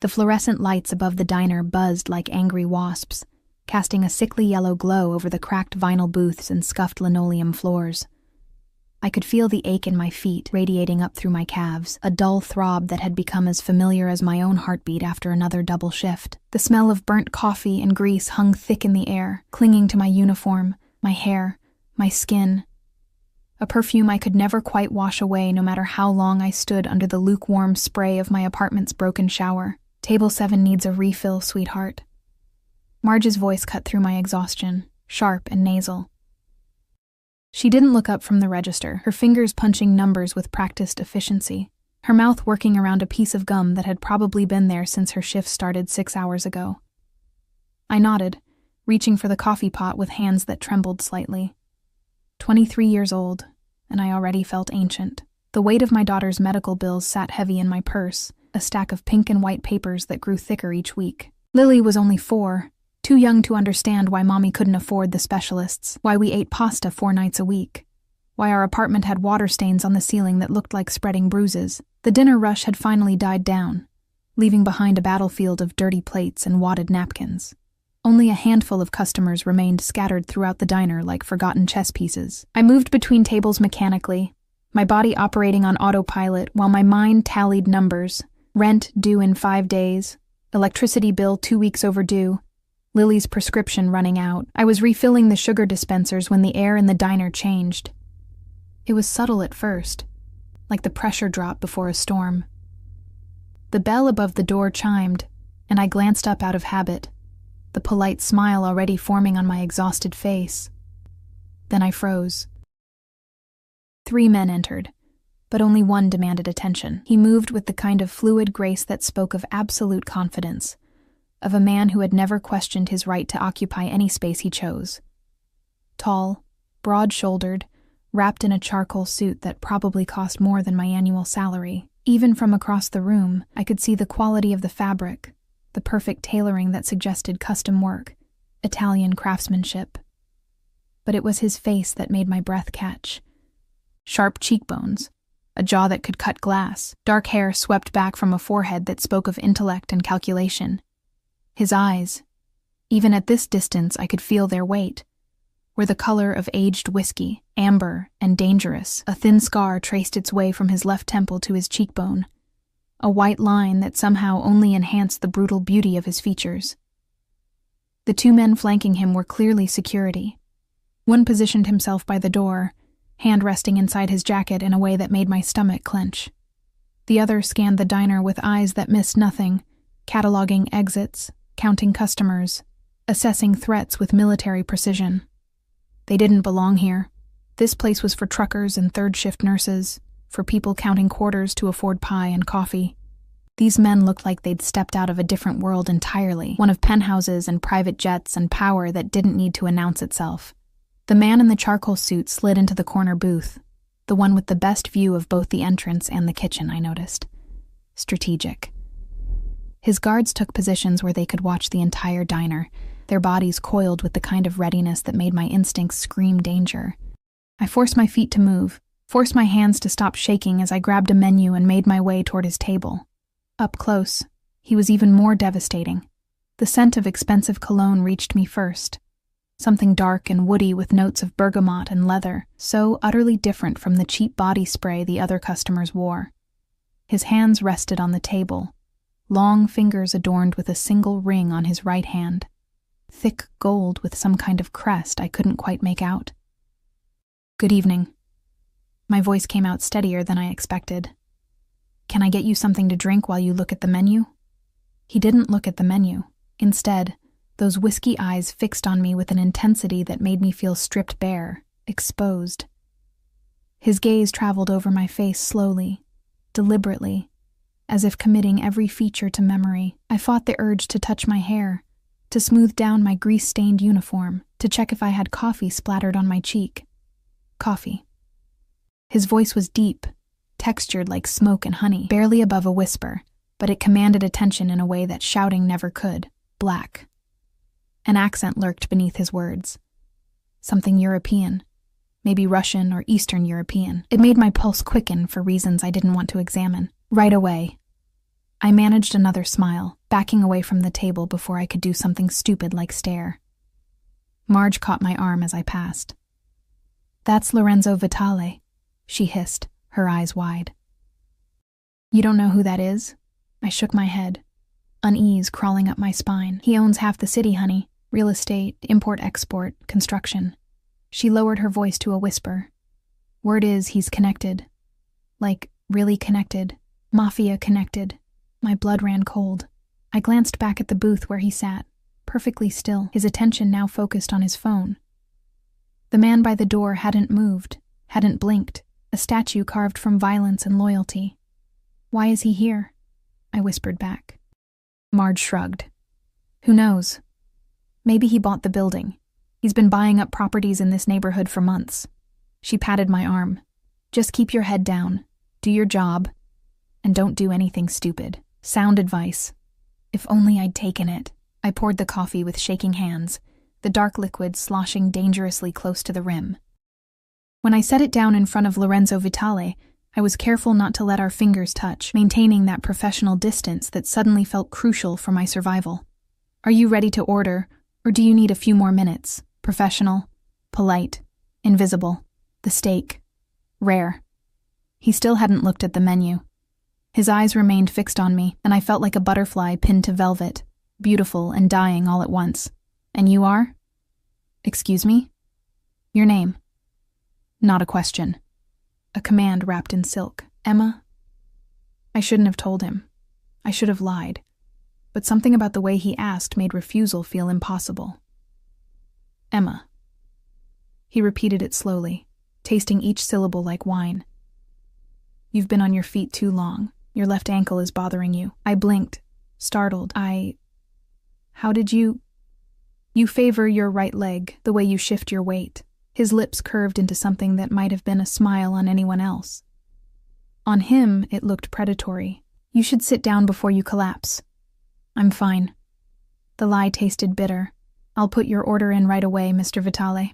The fluorescent lights above the diner buzzed like angry wasps, casting a sickly yellow glow over the cracked vinyl booths and scuffed linoleum floors. I could feel the ache in my feet radiating up through my calves, a dull throb that had become as familiar as my own heartbeat after another double shift. The smell of burnt coffee and grease hung thick in the air, clinging to my uniform, my hair, my skin. A perfume I could never quite wash away no matter how long I stood under the lukewarm spray of my apartment's broken shower. Table 7 needs a refill, sweetheart. Marge's voice cut through my exhaustion, sharp and nasal. She didn't look up from the register, her fingers punching numbers with practiced efficiency, her mouth working around a piece of gum that had probably been there since her shift started 6 hours ago. I nodded, reaching for the coffee pot with hands that trembled slightly. 23 years old, and I already felt ancient. The weight of my daughter's medical bills sat heavy in my purse, a stack of pink and white papers that grew thicker each week. Lily was only 4, too young to understand why Mommy couldn't afford the specialists, why we ate pasta 4 nights a week, why our apartment had water stains on the ceiling that looked like spreading bruises. The dinner rush had finally died down, leaving behind a battlefield of dirty plates and wadded napkins. Only a handful of customers remained scattered throughout the diner like forgotten chess pieces. I moved between tables mechanically, my body operating on autopilot while my mind tallied numbers. Rent due in 5 days, electricity bill 2 weeks overdue, Lily's prescription running out. I was refilling the sugar dispensers when the air in the diner changed. It was subtle at first, like the pressure drop before a storm. The bell above the door chimed, and I glanced up out of habit, the polite smile already forming on my exhausted face. Then I froze. 3 men entered, but only one demanded attention. He moved with the kind of fluid grace that spoke of absolute confidence, of a man who had never questioned his right to occupy any space he chose. Tall, broad-shouldered, wrapped in a charcoal suit that probably cost more than my annual salary. Even from across the room, I could see the quality of the fabric, the perfect tailoring that suggested custom work, Italian craftsmanship. But it was his face that made my breath catch. Sharp cheekbones, a jaw that could cut glass, dark hair swept back from a forehead that spoke of intellect and calculation. His eyes, even at this distance I could feel their weight, were the color of aged whiskey, amber and dangerous. A thin scar traced its way from his left temple to his cheekbone, a white line that somehow only enhanced the brutal beauty of his features. The 2 men flanking him were clearly security. One positioned himself by the door, hand resting inside his jacket in a way that made my stomach clench. The other scanned the diner with eyes that missed nothing, cataloging exits, counting customers, assessing threats with military precision. They didn't belong here. This place was for truckers and third-shift nurses, for people counting quarters to afford pie and coffee. These men looked like they'd stepped out of a different world entirely, one of penthouses and private jets and power that didn't need to announce itself. The man in the charcoal suit slid into the corner booth, the one with the best view of both the entrance and the kitchen, I noticed. Strategic. His guards took positions where they could watch the entire diner, their bodies coiled with the kind of readiness that made my instincts scream danger. I forced my feet to move, forced my hands to stop shaking as I grabbed a menu and made my way toward his table. Up close, he was even more devastating. The scent of expensive cologne reached me first. Something dark and woody with notes of bergamot and leather, so utterly different from the cheap body spray the other customers wore. His hands rested on the table, long fingers adorned with a single ring on his right hand, thick gold with some kind of crest I couldn't quite make out. "Good evening." My voice came out steadier than I expected. "Can I get you something to drink while you look at the menu?" He didn't look at the menu. Instead, those whiskey eyes fixed on me with an intensity that made me feel stripped bare, exposed. His gaze traveled over my face slowly, deliberately, as if committing every feature to memory. I fought the urge to touch my hair, to smooth down my grease-stained uniform, to check if I had coffee splattered on my cheek. Coffee. His voice was deep, textured like smoke and honey, barely above a whisper, but it commanded attention in a way that shouting never could. Black. An accent lurked beneath his words. Something European. Maybe Russian or Eastern European. It made my pulse quicken for reasons I didn't want to examine. Right away, I managed another smile, backing away from the table before I could do something stupid like stare. Marge caught my arm as I passed. "That's Lorenzo Vitale," she hissed, her eyes wide. "You don't know who that is?" I shook my head, unease crawling up my spine. "He owns half the city, honey. Real estate, import-export, construction." She lowered her voice to a whisper. "Word is he's connected. Like, really connected. Mafia connected." My blood ran cold. I glanced back at the booth where he sat, perfectly still, his attention now focused on his phone. The man by the door hadn't moved, hadn't blinked, a statue carved from violence and loyalty. "Why is he here?" I whispered back. Marge shrugged. "Who knows? Maybe he bought the building. He's been buying up properties in this neighborhood for months." She patted my arm. "Just keep your head down, do your job, and don't do anything stupid." Sound advice. If only I'd taken it. I poured the coffee with shaking hands, the dark liquid sloshing dangerously close to the rim. When I set it down in front of Lorenzo Vitale, I was careful not to let our fingers touch, maintaining that professional distance that suddenly felt crucial for my survival. "Are you ready to order, or do you need a few more minutes?" Professional, polite, invisible, the steak, rare. He still hadn't looked at the menu. His eyes remained fixed on me, and I felt like a butterfly pinned to velvet, beautiful and dying all at once. "And you are?" "Excuse me?" "Your name?" Not a question. A command wrapped in silk. "Emma?" I shouldn't have told him. I should have lied. But something about the way he asked made refusal feel impossible. "Emma." He repeated it slowly, tasting each syllable like wine. "You've been on your feet too long. Your left ankle is bothering you." I blinked, startled. How did you... "You favor your right leg, the way you shift your weight." His lips curved into something that might have been a smile on anyone else. On him, it looked predatory. "You should sit down before you collapse." "I'm fine." The lie tasted bitter. "I'll put your order in right away, Mr. Vitale."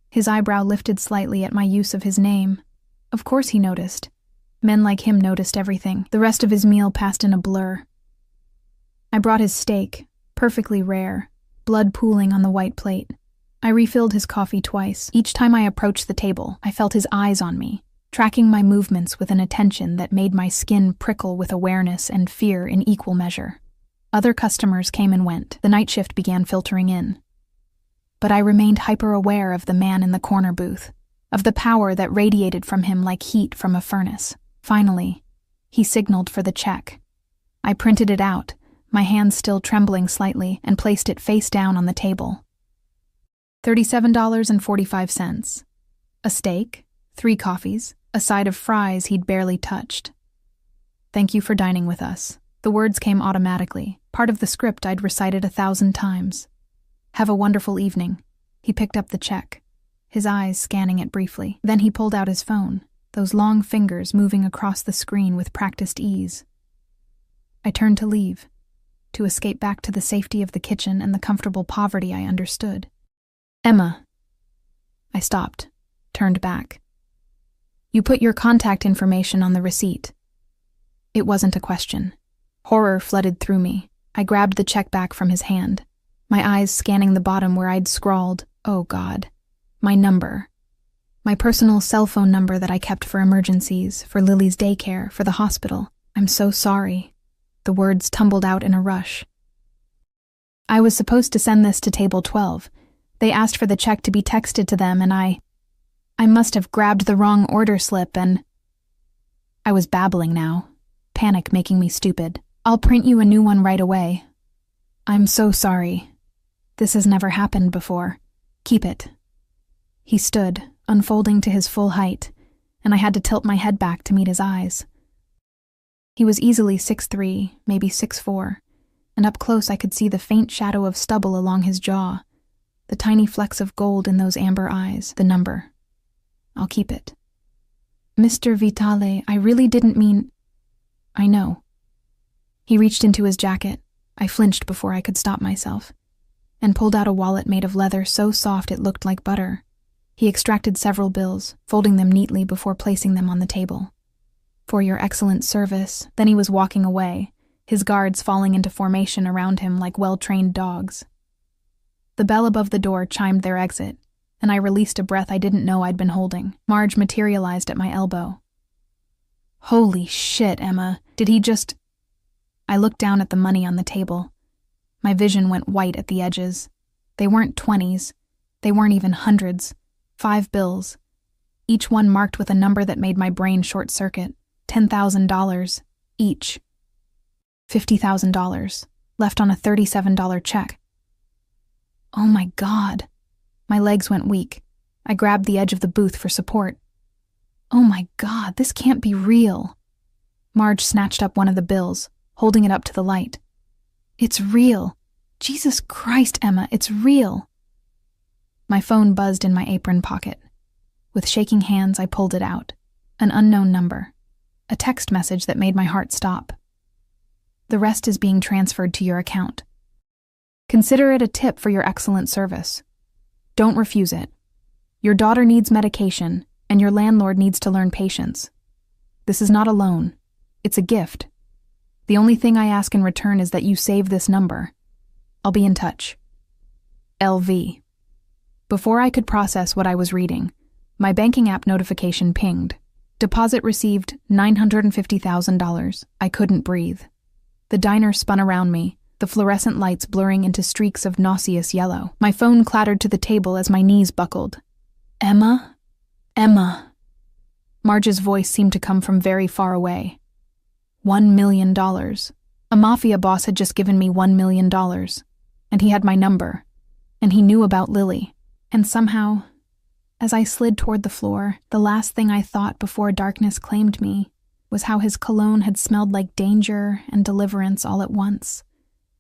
His eyebrow lifted slightly at my use of his name. Of course he noticed. Men like him noticed everything. The rest of his meal passed in a blur. I brought his steak, perfectly rare, blood pooling on the white plate. I refilled his coffee twice. Each time I approached the table, I felt his eyes on me, tracking my movements with an attention that made my skin prickle with awareness and fear in equal measure. Other customers came and went. The night shift began filtering in. But I remained hyper-aware of the man in the corner booth, of the power that radiated from him like heat from a furnace. Finally, he signaled for the check. I printed it out, my hands still trembling slightly, and placed it face down on the table. $37.45. A steak, 3 coffees, a side of fries he'd barely touched. "Thank you for dining with us." The words came automatically, part of the script I'd recited 1,000 times. "Have a wonderful evening." He picked up the check, his eyes scanning it briefly. Then he pulled out his phone, those long fingers moving across the screen with practiced ease. I turned to leave, to escape back to the safety of the kitchen and the comfortable poverty I understood. "Emma." I stopped, turned back. "You put your contact information on the receipt." It wasn't a question. Horror flooded through me. I grabbed the check back from his hand, my eyes scanning the bottom where I'd scrawled, "Oh God," my number. My personal cell phone number that I kept for emergencies, for Lily's daycare, for the hospital. "I'm so sorry." The words tumbled out in a rush. "I was supposed to send this to table 12. They asked for the check to be texted to them, and I must have grabbed the wrong order slip and..." I was babbling now, panic making me stupid. "I'll print you a new one right away." "I'm so sorry. This has never happened before. Keep it." He stood, unfolding to his full height, and I had to tilt my head back to meet his eyes. He was easily 6'3", maybe 6'4", and up close I could see the faint shadow of stubble along his jaw, the tiny flecks of gold in those amber eyes, the number. "I'll keep it." "Mr. Vitale, I really didn't mean..." "I know." He reached into his jacket. I flinched before I could stop myself, and pulled out a wallet made of leather so soft it looked like butter. He extracted several bills, folding them neatly before placing them on the table. "For your excellent service." Then he was walking away, his guards falling into formation around him like well-trained dogs. The bell above the door chimed their exit, and I released a breath I didn't know I'd been holding. Marge materialized at my elbow. "Holy shit, Emma, did he just—" I looked down at the money on the table. My vision went white at the edges. They weren't 20s. They weren't even hundreds. 5 bills. Each one marked with a number that made my brain short-circuit. $10,000 each. $50,000 left on a $37 check. Oh my God. My legs went weak. I grabbed the edge of the booth for support. Oh my God, this can't be real. Marge snatched up one of the bills, holding it up to the light. It's real. Jesus Christ, Emma, it's real. My phone buzzed in my apron pocket. With shaking hands, I pulled it out. An unknown number. A text message that made my heart stop. The rest is being transferred to your account. Consider it a tip for your excellent service. Don't refuse it. Your daughter needs medication, and your landlord needs to learn patience. This is not a loan. It's a gift. The only thing I ask in return is that you save this number. I'll be in touch. LV. Before I could process what I was reading, my banking app notification pinged. Deposit received $950,000. I couldn't breathe. The diner spun around me, the fluorescent lights blurring into streaks of nauseous yellow. My phone clattered to the table as my knees buckled. Emma? Emma. Marge's voice seemed to come from very far away. $1 million. A Mafia boss had just given me $1 million. And he had my number. And he knew about Lily. And somehow, as I slid toward the floor, the last thing I thought before darkness claimed me was how his cologne had smelled like danger and deliverance all at once,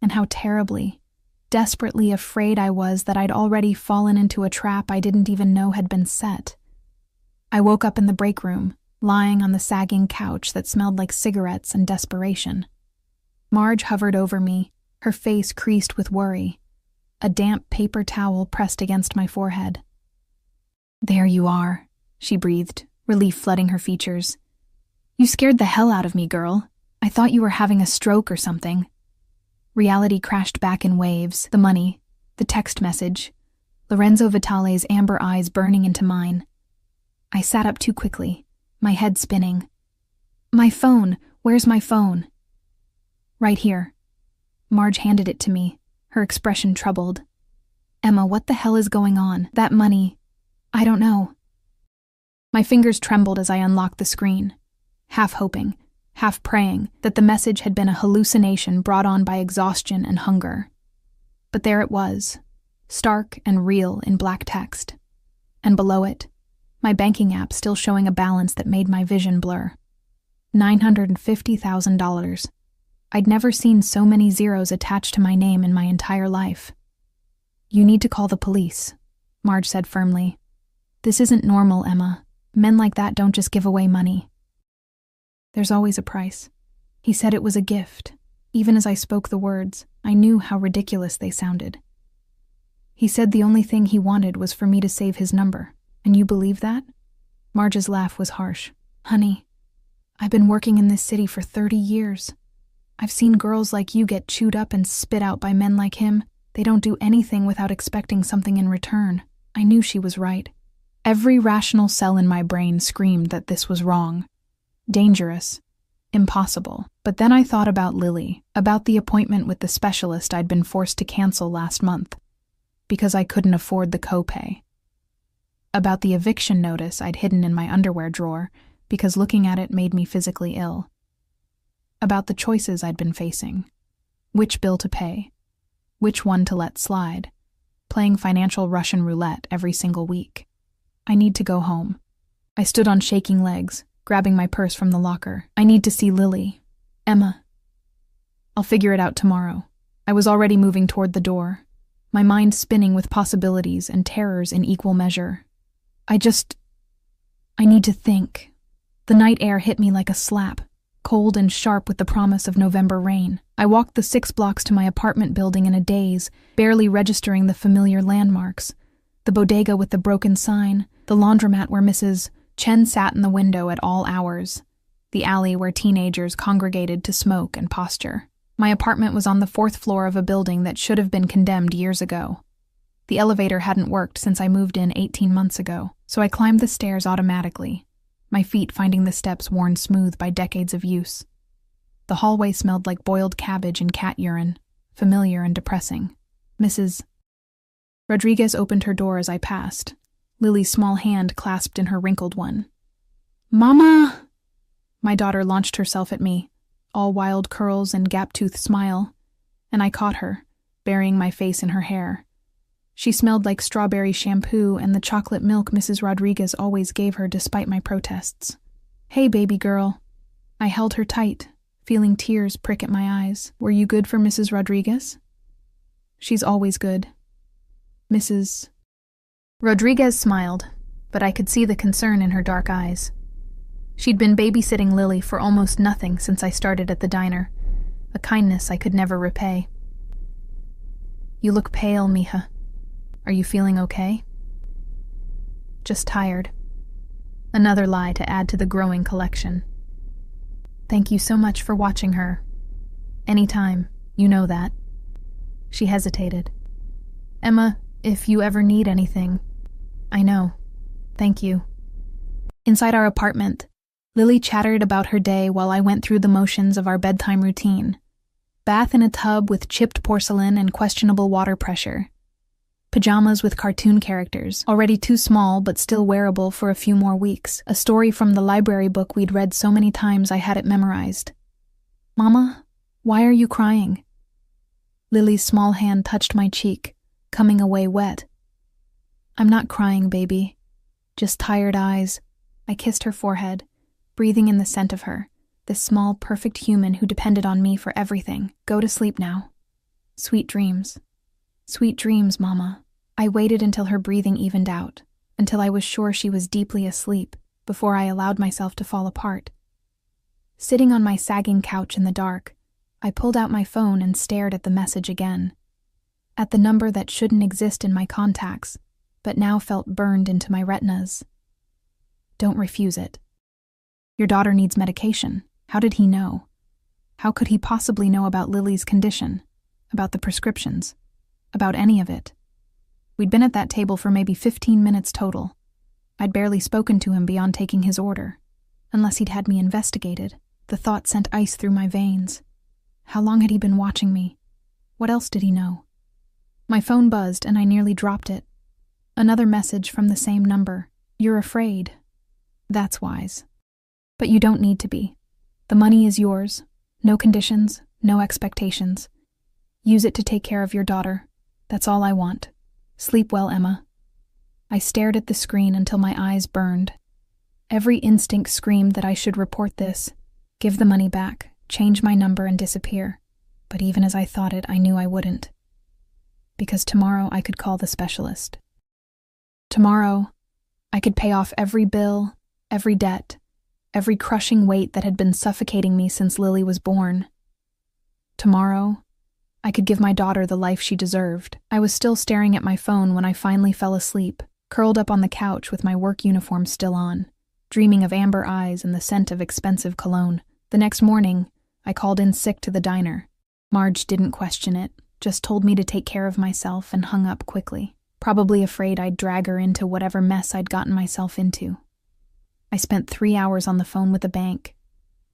and how terribly, desperately afraid I was that I'd already fallen into a trap I didn't even know had been set. I woke up in the break room, lying on the sagging couch that smelled like cigarettes and desperation. Marge hovered over me, her face creased with worry, a damp paper towel pressed against my forehead. There you are, she breathed, relief flooding her features. You scared the hell out of me, girl. I thought you were having a stroke or something. Reality crashed back in waves, the money, the text message, Lorenzo Vitale's amber eyes burning into mine. I sat up too quickly, my head spinning. My phone, where's my phone? Right here. Marge handed it to me, her expression troubled. Emma, what the hell is going on? That money, I don't know. My fingers trembled as I unlocked the screen, half hoping, half praying that the message had been a hallucination brought on by exhaustion and hunger. But there it was, stark and real in black text. And below it, my banking app still showing a balance that made my vision blur. $950,000. I'd never seen so many zeros attached to my name in my entire life. You need to call the police, Marge said firmly. This isn't normal, Emma. Men like that don't just give away money. There's always a price. He said it was a gift. Even as I spoke the words, I knew how ridiculous they sounded. He said the only thing he wanted was for me to save his number. And you believe that? Marge's laugh was harsh. Honey, I've been working in this city for 30 years. I've seen girls like you get chewed up and spit out by men like him. They don't do anything without expecting something in return. I knew she was right. Every rational cell in my brain screamed that this was wrong. Dangerous. Impossible. But then I thought about Lily, about the appointment with the specialist I'd been forced to cancel last month, because I couldn't afford the copay. About the eviction notice I'd hidden in my underwear drawer, because looking at it made me physically ill. About the choices I'd been facing. Which bill to pay. Which one to let slide. Playing financial Russian roulette every single week. I need to go home. I stood on shaking legs, grabbing my purse from the locker. I need to see Lily. Emma. I'll figure it out tomorrow. I was already moving toward the door, my mind spinning with possibilities and terrors in equal measure. I need to think. The night air hit me like a slap, cold and sharp with the promise of November rain. I walked the 6 blocks to my apartment building in a daze, barely registering the familiar landmarks. The bodega with the broken sign, the laundromat where Mrs. Chen sat in the window at all hours, the alley where teenagers congregated to smoke and posture. My apartment was on the 4th floor of a building that should have been condemned years ago. The elevator hadn't worked since I moved in 18 months ago, so I climbed the stairs automatically, my feet finding the steps worn smooth by decades of use. The hallway smelled like boiled cabbage and cat urine, familiar and depressing. Mrs. Rodriguez opened her door as I passed, Lily's small hand clasped in her wrinkled one. "Mama!" My daughter launched herself at me, all wild curls and gap-toothed smile, and I caught her, burying my face in her hair. She smelled like strawberry shampoo and the chocolate milk Mrs. Rodriguez always gave her despite my protests. "Hey, baby girl." I held her tight, feeling tears prick at my eyes. "Were you good for Mrs. Rodriguez?" "She's always good." Mrs. Rodriguez smiled, but I could see the concern in her dark eyes. She'd been babysitting Lily for almost nothing since I started at the diner, a kindness I could never repay. "You look pale, mija. Are you feeling okay?" "Just tired." Another lie to add to the growing collection. "Thank you so much for watching her. Anytime, you know that." She hesitated. "Emma, if you ever need anything." "I know. Thank you." Inside our apartment, Lily chattered about her day while I went through the motions of our bedtime routine. Bath in a tub with chipped porcelain and questionable water pressure. Pajamas with cartoon characters, already too small but still wearable for a few more weeks. A story from the library book we'd read so many times I had it memorized. "Mama, why are you crying?" Lily's small hand touched my cheek, coming away wet. "I'm not crying, baby. Just tired eyes." I kissed her forehead, breathing in the scent of her, this small, perfect human who depended on me for everything. "Go to sleep now. Sweet dreams." "Sweet dreams, Mama." I waited until her breathing evened out, until I was sure she was deeply asleep, before I allowed myself to fall apart. Sitting on my sagging couch in the dark, I pulled out my phone and stared at the message again. At the number that shouldn't exist in my contacts, but now felt burned into my retinas. "Don't refuse it. Your daughter needs medication." How did he know? How could he possibly know about Lily's condition? About the prescriptions? About any of it? We'd been at that table for maybe 15 minutes total. I'd barely spoken to him beyond taking his order. Unless he'd had me investigated. The thought sent ice through my veins. How long had he been watching me? What else did he know? My phone buzzed and I nearly dropped it. Another message from the same number. "You're afraid. That's wise. But you don't need to be. The money is yours. No conditions, no expectations. Use it to take care of your daughter. That's all I want. Sleep well, Emma." I stared at the screen until my eyes burned. Every instinct screamed that I should report this, give the money back, change my number and disappear. But even as I thought it, I knew I wouldn't. Because tomorrow I could call the specialist. Tomorrow, I could pay off every bill, every debt, every crushing weight that had been suffocating me since Lily was born. Tomorrow, I could give my daughter the life she deserved. I was still staring at my phone when I finally fell asleep, curled up on the couch with my work uniform still on, dreaming of amber eyes and the scent of expensive cologne. The next morning, I called in sick to the diner. Marge didn't question it, just told me to take care of myself and hung up quickly, probably afraid I'd drag her into whatever mess I'd gotten myself into. I spent 3 hours on the phone with the bank,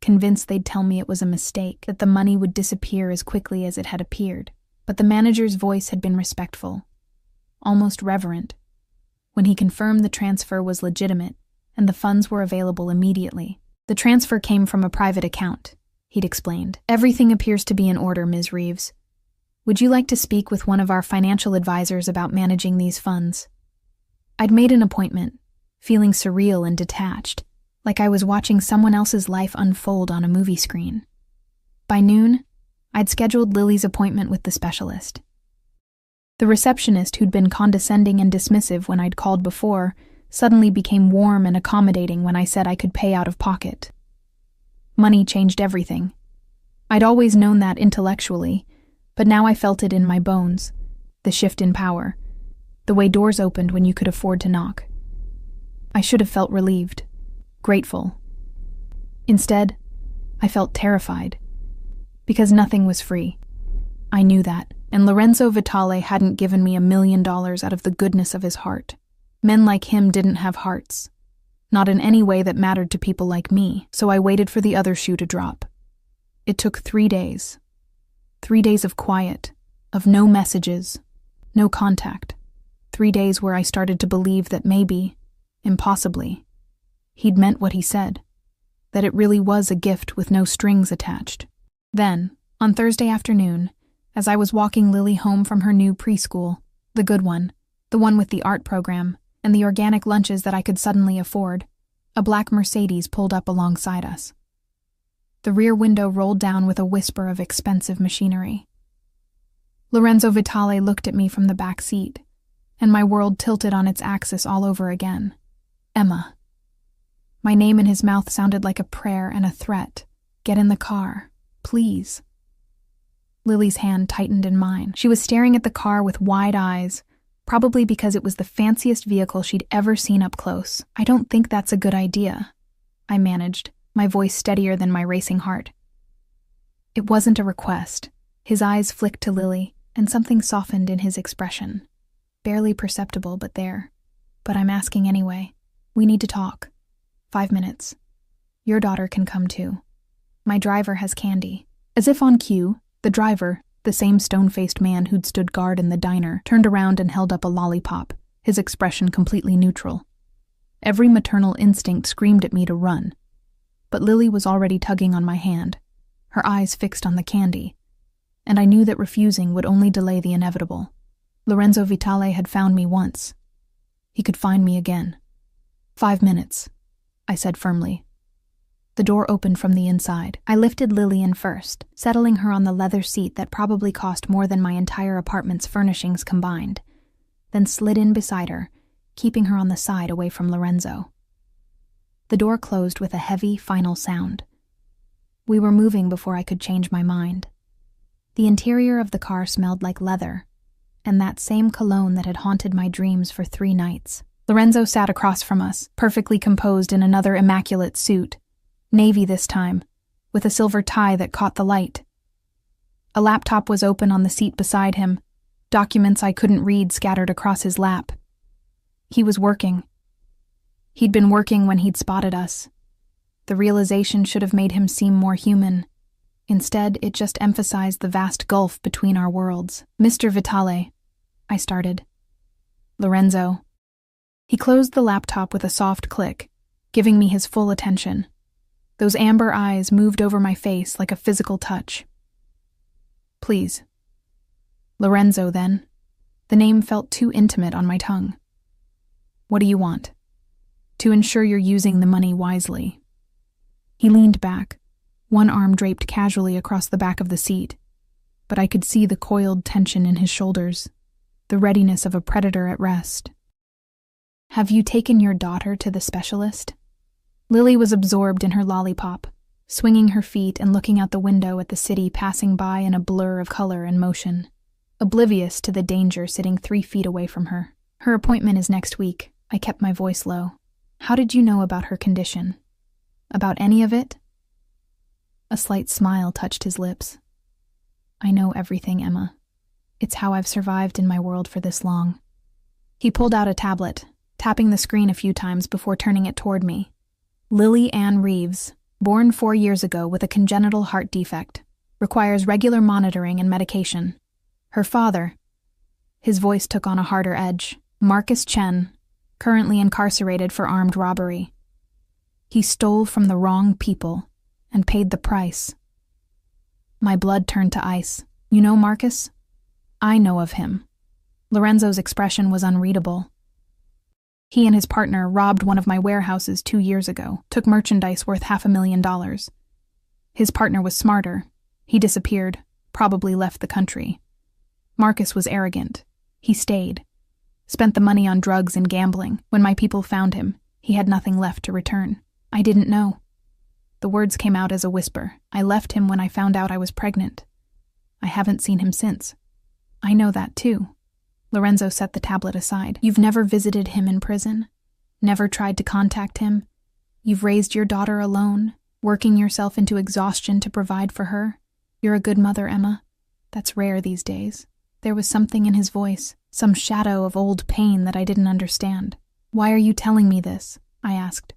convinced they'd tell me it was a mistake, that the money would disappear as quickly as it had appeared. But the manager's voice had been respectful, almost reverent, when he confirmed the transfer was legitimate and the funds were available immediately. "The transfer came from a private account," he'd explained. "Everything appears to be in order, Ms. Reeves. Would you like to speak with one of our financial advisors about managing these funds?" I'd made an appointment, feeling surreal and detached, like I was watching someone else's life unfold on a movie screen. By noon, I'd scheduled Lily's appointment with the specialist. The receptionist, who'd been condescending and dismissive when I'd called before, suddenly became warm and accommodating when I said I could pay out of pocket. Money changed everything. I'd always known that intellectually, but now I felt it in my bones, the shift in power, the way doors opened when you could afford to knock. I should have felt relieved, grateful. Instead, I felt terrified. Because nothing was free. I knew that, and Lorenzo Vitale hadn't given me $1 million out of the goodness of his heart. Men like him didn't have hearts. Not in any way that mattered to people like me, so I waited for the other shoe to drop. It took 3 days. 3 days of quiet, of no messages, no contact. 3 days where I started to believe that maybe, impossibly, he'd meant what he said, that it really was a gift with no strings attached. Then, on Thursday afternoon, as I was walking Lily home from her new preschool, the good one, the one with the art program, and the organic lunches that I could suddenly afford, a black Mercedes pulled up alongside us. The rear window rolled down with a whisper of expensive machinery. Lorenzo Vitale looked at me from the back seat, and my world tilted on its axis all over again. Emma. My name in his mouth sounded like a prayer and a threat. Get in the car, please. Lily's hand tightened in mine. She was staring at the car with wide eyes, probably because it was the fanciest vehicle she'd ever seen up close. I don't think that's a good idea, I managed, my voice steadier than my racing heart. It wasn't a request. His eyes flicked to Lily, and something softened in his expression. Barely perceptible, but there. But I'm asking anyway. We need to talk. 5 minutes. Your daughter can come too. My driver has candy. As if on cue, the driver, the same stone-faced man who'd stood guard in the diner, turned around and held up a lollipop, his expression completely neutral. Every maternal instinct screamed at me to run. But Lily was already tugging on my hand, her eyes fixed on the candy, and I knew that refusing would only delay the inevitable. Lorenzo Vitale had found me once. He could find me again. 5 minutes, I said firmly. The door opened from the inside. I lifted Lily in first, settling her on the leather seat that probably cost more than my entire apartment's furnishings combined, then slid in beside her, keeping her on the side away from Lorenzo. The door closed with a heavy, final sound. We were moving before I could change my mind. The interior of the car smelled like leather, and that same cologne that had haunted my dreams for 3 nights. Lorenzo sat across from us, perfectly composed in another immaculate suit, navy this time, with a silver tie that caught the light. A laptop was open on the seat beside him, documents I couldn't read scattered across his lap. He was working. He'd been working when he'd spotted us. The realization should have made him seem more human. Instead, it just emphasized the vast gulf between our worlds. Mr. Vitale, I started. Lorenzo. He closed the laptop with a soft click, giving me his full attention. Those amber eyes moved over my face like a physical touch. Please. Lorenzo, then. The name felt too intimate on my tongue. What do you want? To ensure you're using the money wisely. He leaned back, one arm draped casually across the back of the seat, but I could see the coiled tension in his shoulders, the readiness of a predator at rest. Have you taken your daughter to the specialist? Lily was absorbed in her lollipop, swinging her feet and looking out the window at the city passing by in a blur of color and motion, oblivious to the danger sitting 3 feet away from her. Her appointment is next week. I kept my voice low. How did you know about her condition? About any of it? A slight smile touched his lips. I know everything, Emma. It's how I've survived in my world for this long. He pulled out a tablet, tapping the screen a few times before turning it toward me. Lily Ann Reeves, born 4 years ago with a congenital heart defect, requires regular monitoring and medication. Her father, his voice took on a harder edge, Marcus Chen, currently incarcerated for armed robbery. He stole from the wrong people and paid the price. My blood turned to ice. You know Marcus? I know of him. Lorenzo's expression was unreadable. He and his partner robbed one of my warehouses 2 years ago, took merchandise worth $500,000. His partner was smarter. He disappeared, probably left the country. Marcus was arrogant. He stayed. Spent the money on drugs and gambling. When my people found him, he had nothing left to return. I didn't know. The words came out as a whisper. I left him when I found out I was pregnant. I haven't seen him since. I know that too. Lorenzo set the tablet aside. You've never visited him in prison? Never tried to contact him? You've raised your daughter alone, working yourself into exhaustion to provide for her? You're a good mother, Emma. That's rare these days. There was something in his voice, some shadow of old pain that I didn't understand. Why are you telling me this? I asked.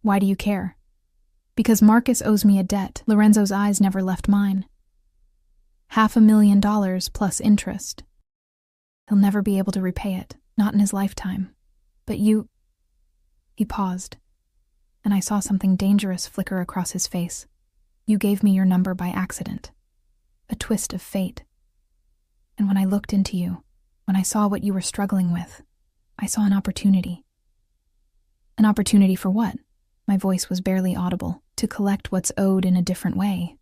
Why do you care? Because Marcus owes me a debt. Lorenzo's eyes never left mine. $500,000 plus interest. He'll never be able to repay it, not in his lifetime. But you... He paused, and I saw something dangerous flicker across his face. You gave me your number by accident. A twist of fate. And when I looked into you, when I saw what you were struggling with, I saw an opportunity. An opportunity for what? My voice was barely audible. To collect what's owed in a different way.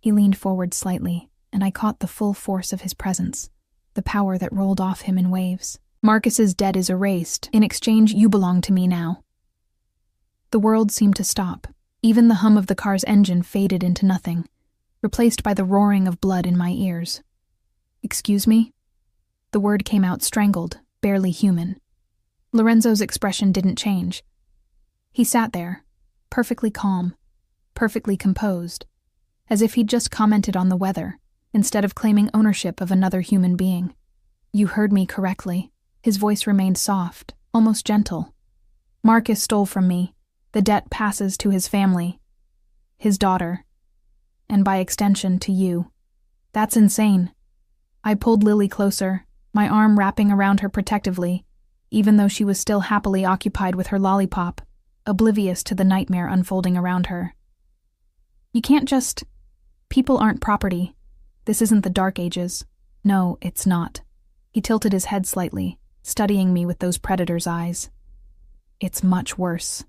He leaned forward slightly, and I caught the full force of his presence, the power that rolled off him in waves. Marcus's debt is erased. In exchange, you belong to me now. The world seemed to stop. Even the hum of the car's engine faded into nothing, replaced by the roaring of blood in my ears. Excuse me? The word came out strangled, barely human. Lorenzo's expression didn't change. He sat there, perfectly calm, perfectly composed, as if he'd just commented on the weather, instead of claiming ownership of another human being. You heard me correctly. His voice remained soft, almost gentle. Marcus stole from me. The debt passes to his family, his daughter, and by extension to you. That's insane. I pulled Lily closer, my arm wrapping around her protectively, even though she was still happily occupied with her lollipop, oblivious to the nightmare unfolding around her. You can't just... People aren't property. This isn't the Dark Ages. No, it's not. He tilted his head slightly, studying me with those predator's eyes. It's much worse.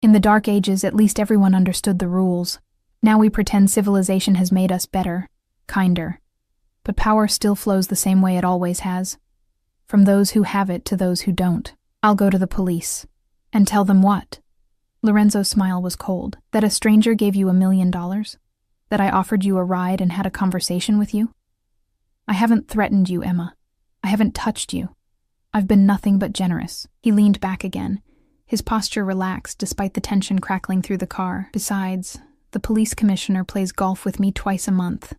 In the Dark Ages, at least everyone understood the rules. Now we pretend civilization has made us better, kinder. But power still flows the same way it always has. From those who have it to those who don't. I'll go to the police. And tell them what? Lorenzo's smile was cold. That a stranger gave you $1 million? That I offered you a ride and had a conversation with you? I haven't threatened you, Emma. I haven't touched you. I've been nothing but generous. He leaned back again. His posture relaxed despite the tension crackling through the car. Besides, the police commissioner plays golf with me twice a month.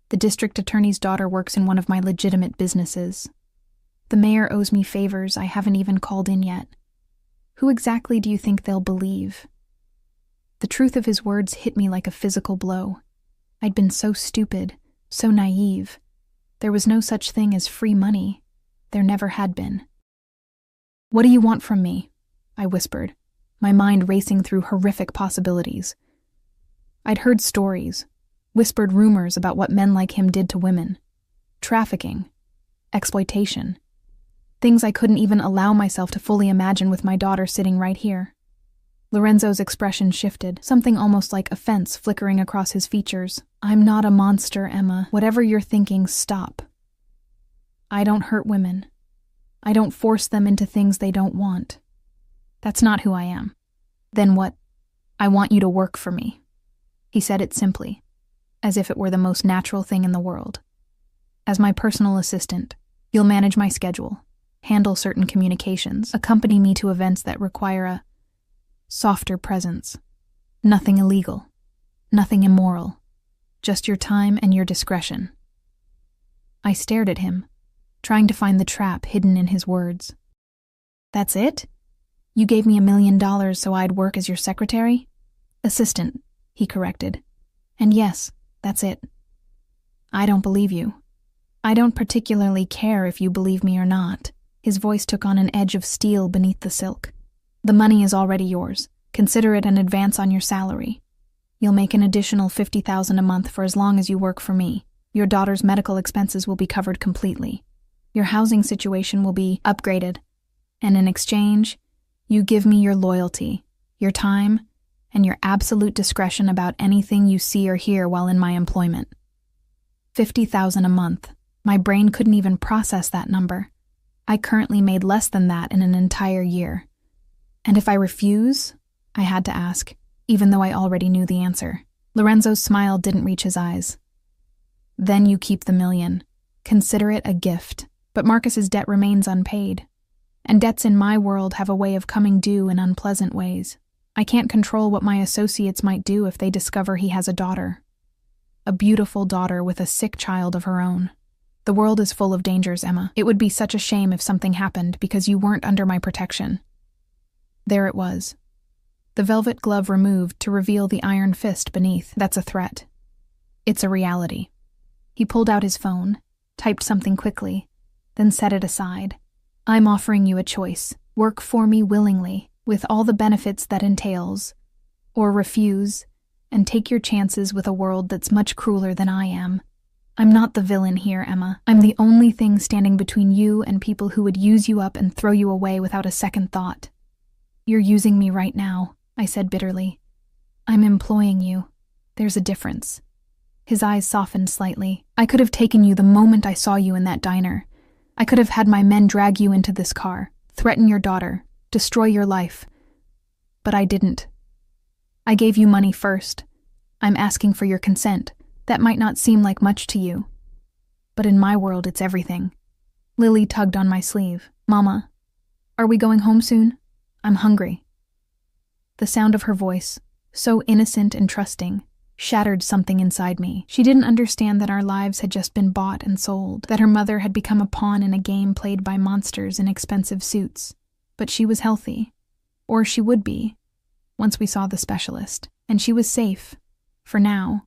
The district attorney's daughter works in one of my legitimate businesses. The mayor owes me favors I haven't even called in yet. Who exactly do you think they'll believe? The truth of his words hit me like a physical blow. I'd been so stupid, so naive. There was no such thing as free money. There never had been. What do you want from me? I whispered, my mind racing through horrific possibilities. I'd heard stories, whispered rumors about what men like him did to women. Trafficking, exploitation. Things I couldn't even allow myself to fully imagine with my daughter sitting right here. Lorenzo's expression shifted, something almost like offense flickering across his features. I'm not a monster, Emma. Whatever you're thinking, stop. I don't hurt women. I don't force them into things they don't want. That's not who I am. Then what? I want you to work for me. He said it simply, as if it were the most natural thing in the world. As my personal assistant, you'll manage my schedule, handle certain communications, accompany me to events that require a softer presence. Nothing illegal, nothing immoral, just your time and your discretion. I stared at him, trying to find the trap hidden in his words. That's it? You gave me $1 million so I'd work as your secretary? Assistant, he corrected. And yes, that's it. I don't believe you. I don't particularly care if you believe me or not. His voice took on an edge of steel beneath the silk. The money is already yours. Consider it an advance on your salary. You'll make an additional $50,000 a month for as long as you work for me. Your daughter's medical expenses will be covered completely. Your housing situation will be upgraded. And in exchange, you give me your loyalty, your time, and your absolute discretion about anything you see or hear while in my employment. $50,000 a month. My brain couldn't even process that number. I currently made less than that in an entire year. And if I refuse? I had to ask, even though I already knew the answer. Lorenzo's smile didn't reach his eyes. Then you keep the $1 million. Consider it a gift. But Marcus's debt remains unpaid. And debts in my world have a way of coming due in unpleasant ways. I can't control what my associates might do if they discover he has a daughter. a beautiful daughter with a sick child of her own. The world is full of dangers, Emma. It would be such a shame if something happened because you weren't under my protection. There it was. The velvet glove removed to reveal the iron fist beneath. That's a threat. It's a reality. He pulled out his phone, typed something quickly, then set it aside. I'm offering you a choice. Work for me willingly, with all the benefits that entails. Or refuse, and take your chances with a world that's much crueler than I am. I'm not the villain here, Emma. I'm the only thing standing between you and people who would use you up and throw you away without a second thought. You're using me right now, I said bitterly. I'm employing you. There's a difference. His eyes softened slightly. I could have taken you the moment I saw you in that diner. I could have had my men drag you into this car, threaten your daughter, destroy your life. But I didn't. I gave you money first. I'm asking for your consent. That might not seem like much to you. But in my world, it's everything. Lily tugged on my sleeve. Mama, are we going home soon? I'm hungry. The sound of her voice, so innocent and trusting, shattered something inside me. She didn't understand that our lives had just been bought and sold, that her mother had become a pawn in a game played by monsters in expensive suits. But she was healthy. Or she would be, once we saw the specialist. And she was safe, for now,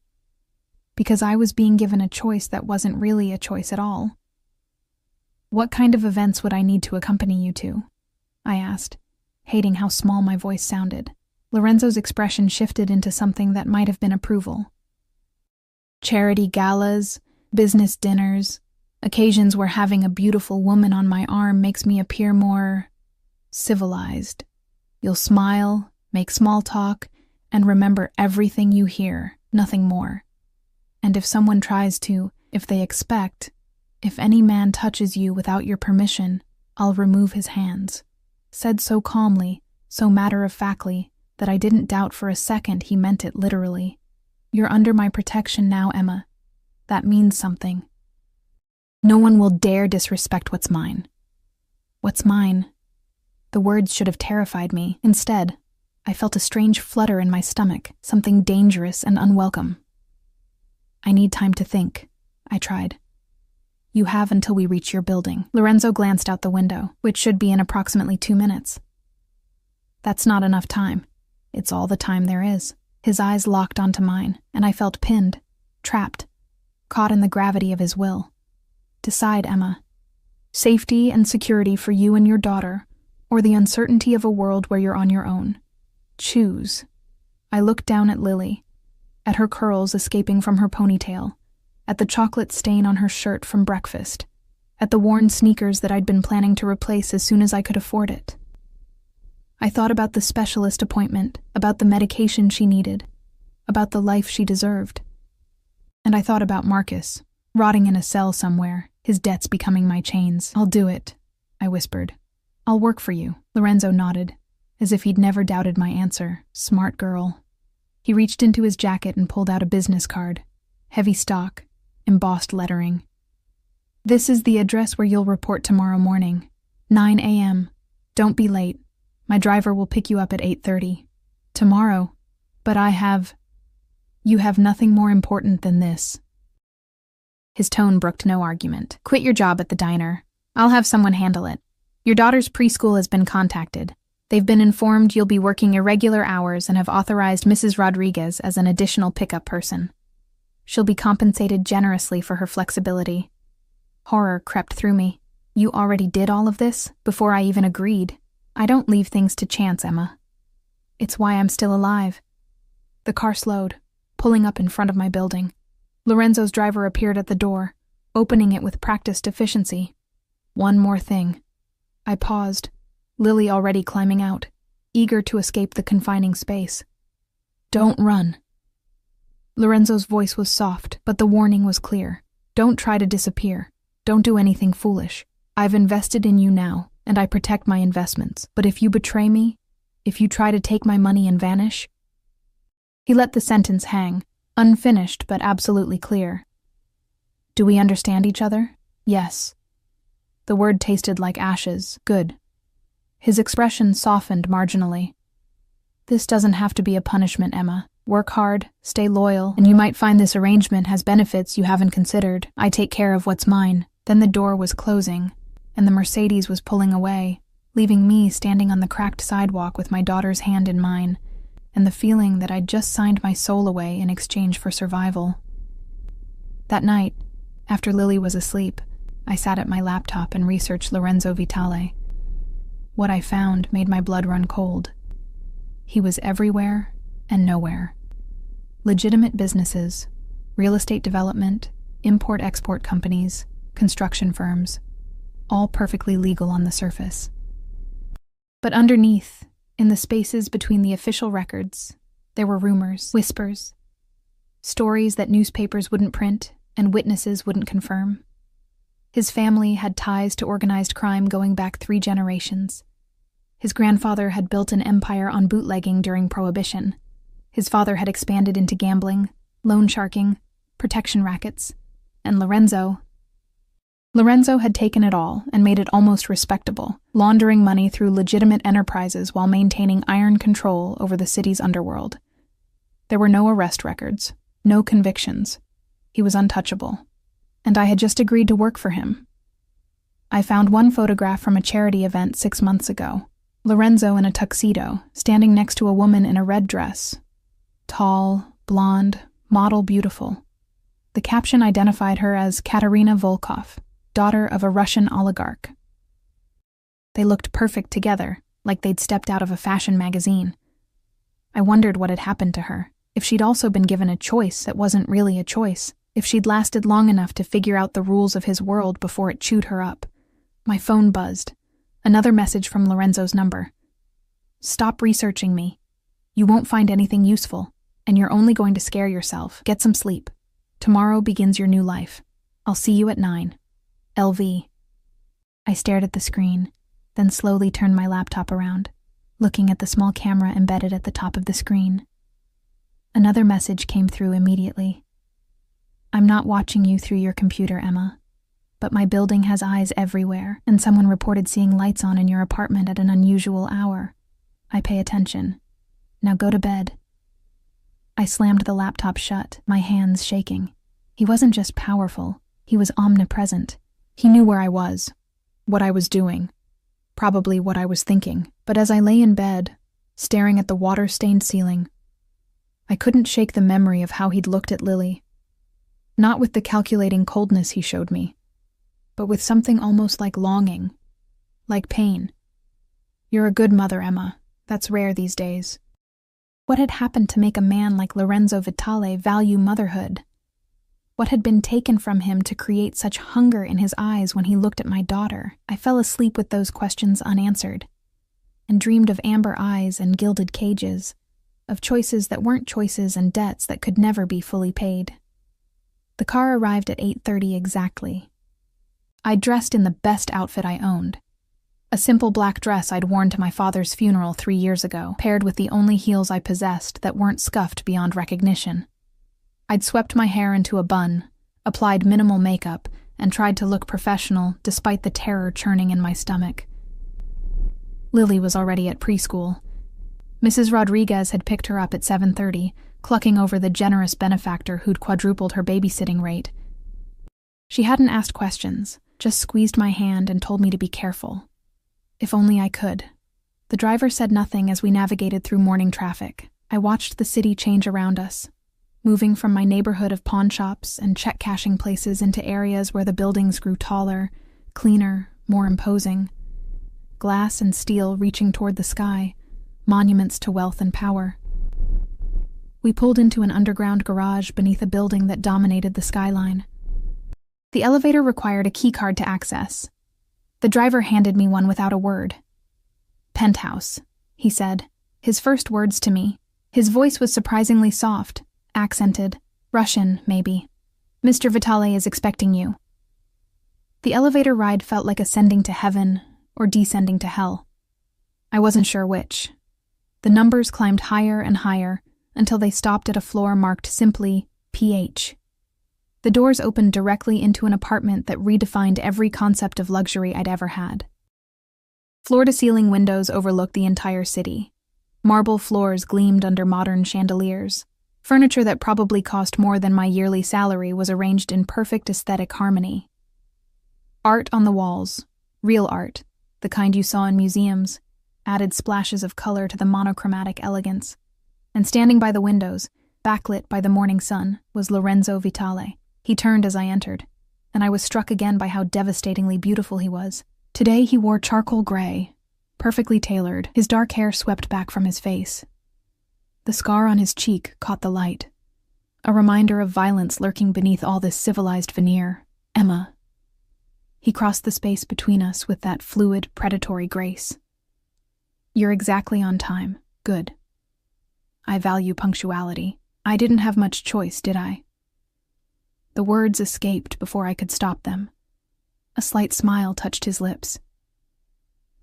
because I was being given a choice that wasn't really a choice at all. What kind of events would I need to accompany you to? I asked, hating how small my voice sounded. Lorenzo's expression shifted into something that might have been approval. Charity galas, business dinners, occasions where having a beautiful woman on my arm makes me appear more civilized. You'll smile, make small talk, and remember everything you hear, nothing more. And if someone tries to, if they expect, if any man touches you without your permission, I'll remove his hands. Said so calmly, so matter-of-factly, that I didn't doubt for a second he meant it literally. You're under my protection now, Emma. That means something. No one will dare disrespect what's mine. What's mine? The words should have terrified me. Instead, I felt a strange flutter in my stomach, something dangerous and unwelcome. I need time to think, I tried. You have until we reach your building. Lorenzo glanced out the window, which should be in approximately 2 minutes. That's not enough time. It's all the time there is. His eyes locked onto mine, and I felt pinned, trapped, caught in the gravity of his will. Decide, Emma. Safety and security for you and your daughter, or the uncertainty of a world where you're on your own. Choose. I looked down at Lily, at her curls escaping from her ponytail, at the chocolate stain on her shirt from breakfast, at the worn sneakers that I'd been planning to replace as soon as I could afford it. I thought about the specialist appointment, about the medication she needed, about the life she deserved. And I thought about Marcus, rotting in a cell somewhere, his debts becoming my chains. I'll do it, I whispered. I'll work for you. Lorenzo nodded, as if he'd never doubted my answer. Smart girl. He reached into his jacket and pulled out a business card. Heavy stock, embossed lettering. This is the address where you'll report tomorrow morning. 9 a.m. Don't be late. My driver will pick you up at 8:30. Tomorrow. But you have nothing more important than this. His tone brooked no argument. Quit your job at the diner. I'll have someone handle it. Your daughter's preschool has been contacted. They've been informed you'll be working irregular hours and have authorized Mrs. Rodriguez as an additional pickup person. She'll be compensated generously for her flexibility. Horror crept through me. You already did all of this before I even agreed. I don't leave things to chance, Emma. It's why I'm still alive. The car slowed, pulling up in front of my building. Lorenzo's driver appeared at the door, opening it with practiced efficiency. One more thing. I paused, Lily already climbing out, eager to escape the confining space. Don't run. Lorenzo's voice was soft, but the warning was clear. Don't try to disappear. Don't do anything foolish. I've invested in you now, and I protect my investments. But if you betray me, if you try to take my money and vanish... He let the sentence hang, unfinished but absolutely clear. Do we understand each other? Yes. The word tasted like ashes. Good. His expression softened marginally. This doesn't have to be a punishment, Emma. Work hard, stay loyal, and you might find this arrangement has benefits you haven't considered. I take care of what's mine." Then the door was closing, and the Mercedes was pulling away, leaving me standing on the cracked sidewalk with my daughter's hand in mine, and the feeling that I'd just signed my soul away in exchange for survival. That night, after Lily was asleep, I sat at my laptop and researched Lorenzo Vitale. What I found made my blood run cold. He was everywhere and nowhere. Legitimate businesses, real estate development, import-export companies, construction firms, all perfectly legal on the surface. But underneath, in the spaces between the official records, there were rumors, whispers, stories that newspapers wouldn't print and witnesses wouldn't confirm. His family had ties to organized crime going back 3 generations. His grandfather had built an empire on bootlegging during Prohibition. His father had expanded into gambling, loan sharking, protection rackets, and Lorenzo had taken it all and made it almost respectable, laundering money through legitimate enterprises while maintaining iron control over the city's underworld. There were no arrest records, no convictions. He was untouchable, and I had just agreed to work for him. I found one photograph from a charity event 6 months ago. Lorenzo in a tuxedo, standing next to a woman in a red dress. Tall, blonde, model beautiful. The caption identified her as Katerina Volkov, daughter of a Russian oligarch. They looked perfect together, like they'd stepped out of a fashion magazine. I wondered what had happened to her, if she'd also been given a choice that wasn't really a choice, if she'd lasted long enough to figure out the rules of his world before it chewed her up. My phone buzzed. Another message from Lorenzo's number. "Stop researching me. You won't find anything useful, and you're only going to scare yourself. Get some sleep. Tomorrow begins your new life. I'll see you at 9. LV." I stared at the screen, then slowly turned my laptop around, looking at the small camera embedded at the top of the screen. Another message came through immediately. "I'm not watching you through your computer, Emma, but my building has eyes everywhere, and someone reported seeing lights on in your apartment at an unusual hour. I pay attention. Now go to bed." I slammed the laptop shut, my hands shaking. He wasn't just powerful, he was omnipresent. He knew where I was, what I was doing, probably what I was thinking. But as I lay in bed, staring at the water-stained ceiling, I couldn't shake the memory of how he'd looked at Lily. Not with the calculating coldness he showed me, but with something almost like longing, like pain. "You're a good mother, Emma. That's rare these days." What had happened to make a man like Lorenzo Vitale value motherhood? What had been taken from him to create such hunger in his eyes when he looked at my daughter? I fell asleep with those questions unanswered, and dreamed of amber eyes and gilded cages, of choices that weren't choices and debts that could never be fully paid. The car arrived at 8:30 exactly. I dressed in the best outfit I owned. A simple black dress I'd worn to my father's funeral 3 years ago, paired with the only heels I possessed that weren't scuffed beyond recognition. I'd swept my hair into a bun, applied minimal makeup, and tried to look professional despite the terror churning in my stomach. Lily was already at preschool. Mrs. Rodriguez had picked her up at 7:30, clucking over the generous benefactor who'd quadrupled her babysitting rate. She hadn't asked questions, just squeezed my hand and told me to be careful. If only I could. The driver said nothing as we navigated through morning traffic. I watched the city change around us, moving from my neighborhood of pawn shops and check-cashing places into areas where the buildings grew taller, cleaner, more imposing. Glass and steel reaching toward the sky, monuments to wealth and power. We pulled into an underground garage beneath a building that dominated the skyline. The elevator required a keycard to access. The driver handed me one without a word. "Penthouse," he said, his first words to me. His voice was surprisingly soft, accented, Russian, maybe. "Mr. Vitale is expecting you." The elevator ride felt like ascending to heaven or descending to hell. I wasn't sure which. The numbers climbed higher and higher until they stopped at a floor marked simply PH. The doors opened directly into an apartment that redefined every concept of luxury I'd ever had. Floor-to-ceiling windows overlooked the entire city. Marble floors gleamed under modern chandeliers. Furniture that probably cost more than my yearly salary was arranged in perfect aesthetic harmony. Art on the walls, real art, the kind you saw in museums, added splashes of color to the monochromatic elegance. And standing by the windows, backlit by the morning sun, was Lorenzo Vitale. He turned as I entered, and I was struck again by how devastatingly beautiful he was. Today he wore charcoal gray, perfectly tailored, his dark hair swept back from his face. The scar on his cheek caught the light, a reminder of violence lurking beneath all this civilized veneer. Emma. He crossed the space between us with that fluid, predatory grace. You're exactly on time. Good. I value punctuality. I didn't have much choice, did I? The words escaped before I could stop them. A slight smile touched his lips.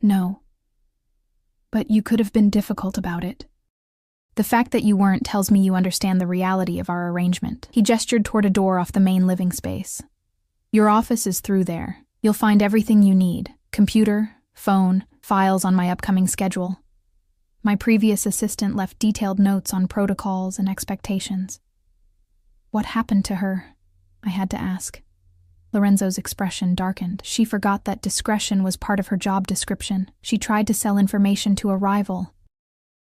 No. But you could have been difficult about it. The fact that you weren't tells me you understand the reality of our arrangement. He gestured toward a door off the main living space. Your office is through there. You'll find everything you need. Computer, phone, files on my upcoming schedule. My previous assistant left detailed notes on protocols and expectations. What happened to her? I had to ask. Lorenzo's expression darkened. She forgot that discretion was part of her job description. She tried to sell information to a rival.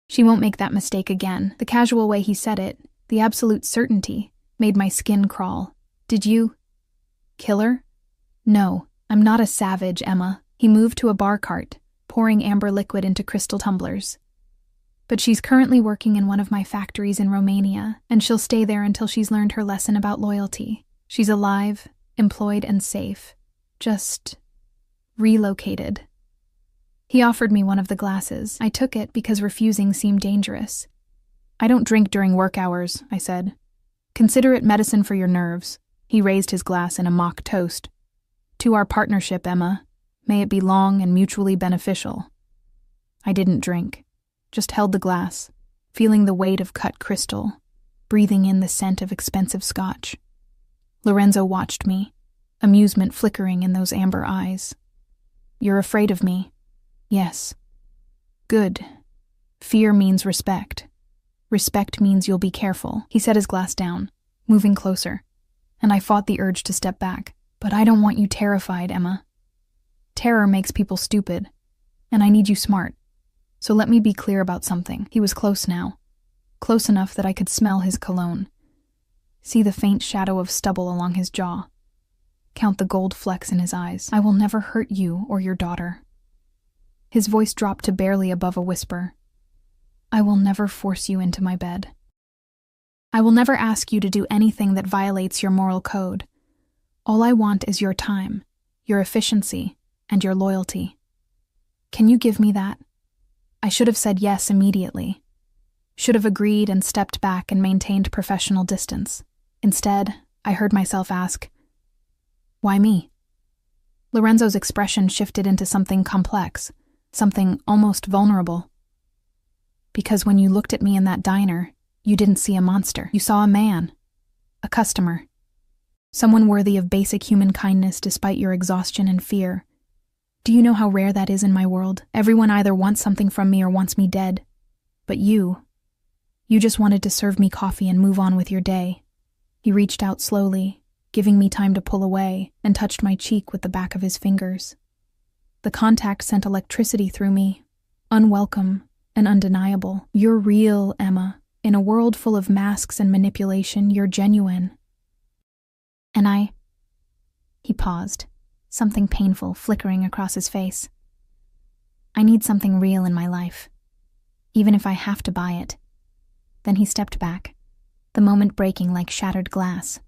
She won't make that mistake again. The casual way he said it, the absolute certainty, made my skin crawl. Did you kill her? No, I'm not a savage, Emma. He moved to a bar cart, pouring amber liquid into crystal tumblers. But she's currently working in one of my factories in Romania, and she'll stay there until she's learned her lesson about loyalty. She's alive, employed, and safe. Just relocated. He offered me one of the glasses. I took it because refusing seemed dangerous. I don't drink during work hours, I said. Consider it medicine for your nerves. He raised his glass in a mock toast. To our partnership, Emma. May it be long and mutually beneficial. I didn't drink, just held the glass, feeling the weight of cut crystal, breathing in the scent of expensive scotch. Lorenzo watched me, amusement flickering in those amber eyes. You're afraid of me. Yes. Good. Fear means respect. Respect means you'll be careful. He set his glass down, moving closer, and I fought the urge to step back. But I don't want you terrified, Emma. Terror makes people stupid, and I need you smart. So let me be clear about something. He was close now, close enough that I could smell his cologne, see the faint shadow of stubble along his jaw, count the gold flecks in his eyes. I will never hurt you or your daughter. His voice dropped to barely above a whisper. I will never force you into my bed. I will never ask you to do anything that violates your moral code. All I want is your time, your efficiency, and your loyalty. Can you give me that? I should have said yes immediately. Should have agreed and stepped back and maintained professional distance. Instead, I heard myself ask, why me? Lorenzo's expression shifted into something complex, something almost vulnerable. Because when you looked at me in that diner, you didn't see a monster. You saw a man, a customer. Someone worthy of basic human kindness despite your exhaustion and fear. Do you know how rare that is in my world? Everyone either wants something from me or wants me dead. But you just wanted to serve me coffee and move on with your day. He reached out slowly, giving me time to pull away, and touched my cheek with the back of his fingers. The contact sent electricity through me, unwelcome and undeniable. You're real, Emma. In a world full of masks and manipulation, you're genuine. And He paused, something painful flickering across his face. I need something real in my life, even if I have to buy it. Then he stepped back, the moment breaking like shattered glass.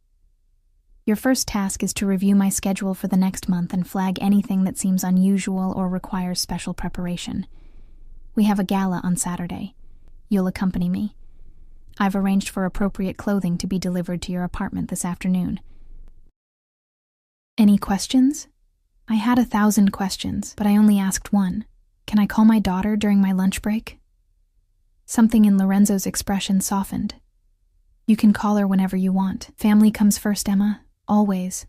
Your first task is to review my schedule for the next month and flag anything that seems unusual or requires special preparation. We have a gala on Saturday. You'll accompany me. I've arranged for appropriate clothing to be delivered to your apartment this afternoon. Any questions? I had 1,000 questions, but I only asked one. Can I call my daughter during my lunch break? Something in Lorenzo's expression softened. You can call her whenever you want. Family comes first, Emma. Always.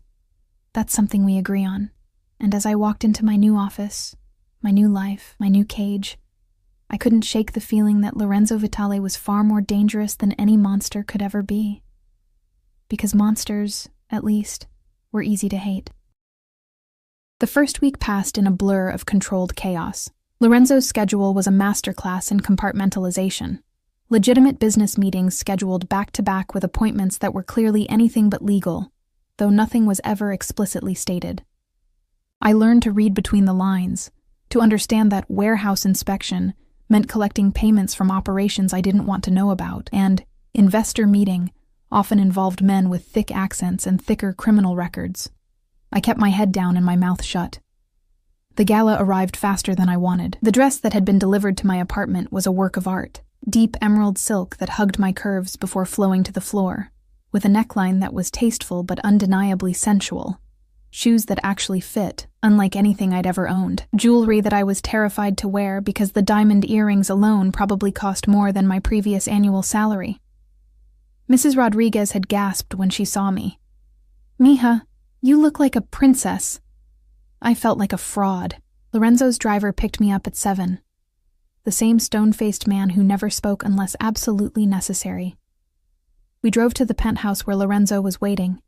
That's something we agree on. And as I walked into my new office, my new life, my new cage, I couldn't shake the feeling that Lorenzo Vitale was far more dangerous than any monster could ever be. Because monsters, at least, were easy to hate. The first week passed in a blur of controlled chaos. Lorenzo's schedule was a masterclass in compartmentalization. Legitimate business meetings scheduled back-to-back with appointments that were clearly anything but legal, though nothing was ever explicitly stated. I learned to read between the lines, to understand that warehouse inspection meant collecting payments from operations I didn't want to know about, and investor meeting often involved men with thick accents and thicker criminal records. I kept my head down and my mouth shut. The gala arrived faster than I wanted. The dress that had been delivered to my apartment was a work of art, deep emerald silk that hugged my curves before flowing to the floor, with a neckline that was tasteful but undeniably sensual. Shoes that actually fit, unlike anything I'd ever owned. Jewelry that I was terrified to wear because the diamond earrings alone probably cost more than my previous annual salary. Mrs. Rodriguez had gasped when she saw me. "Mija, you look like a princess." I felt like a fraud. Lorenzo's driver picked me up at 7. The same stone-faced man who never spoke unless absolutely necessary. We drove to the penthouse where Lorenzo was waiting,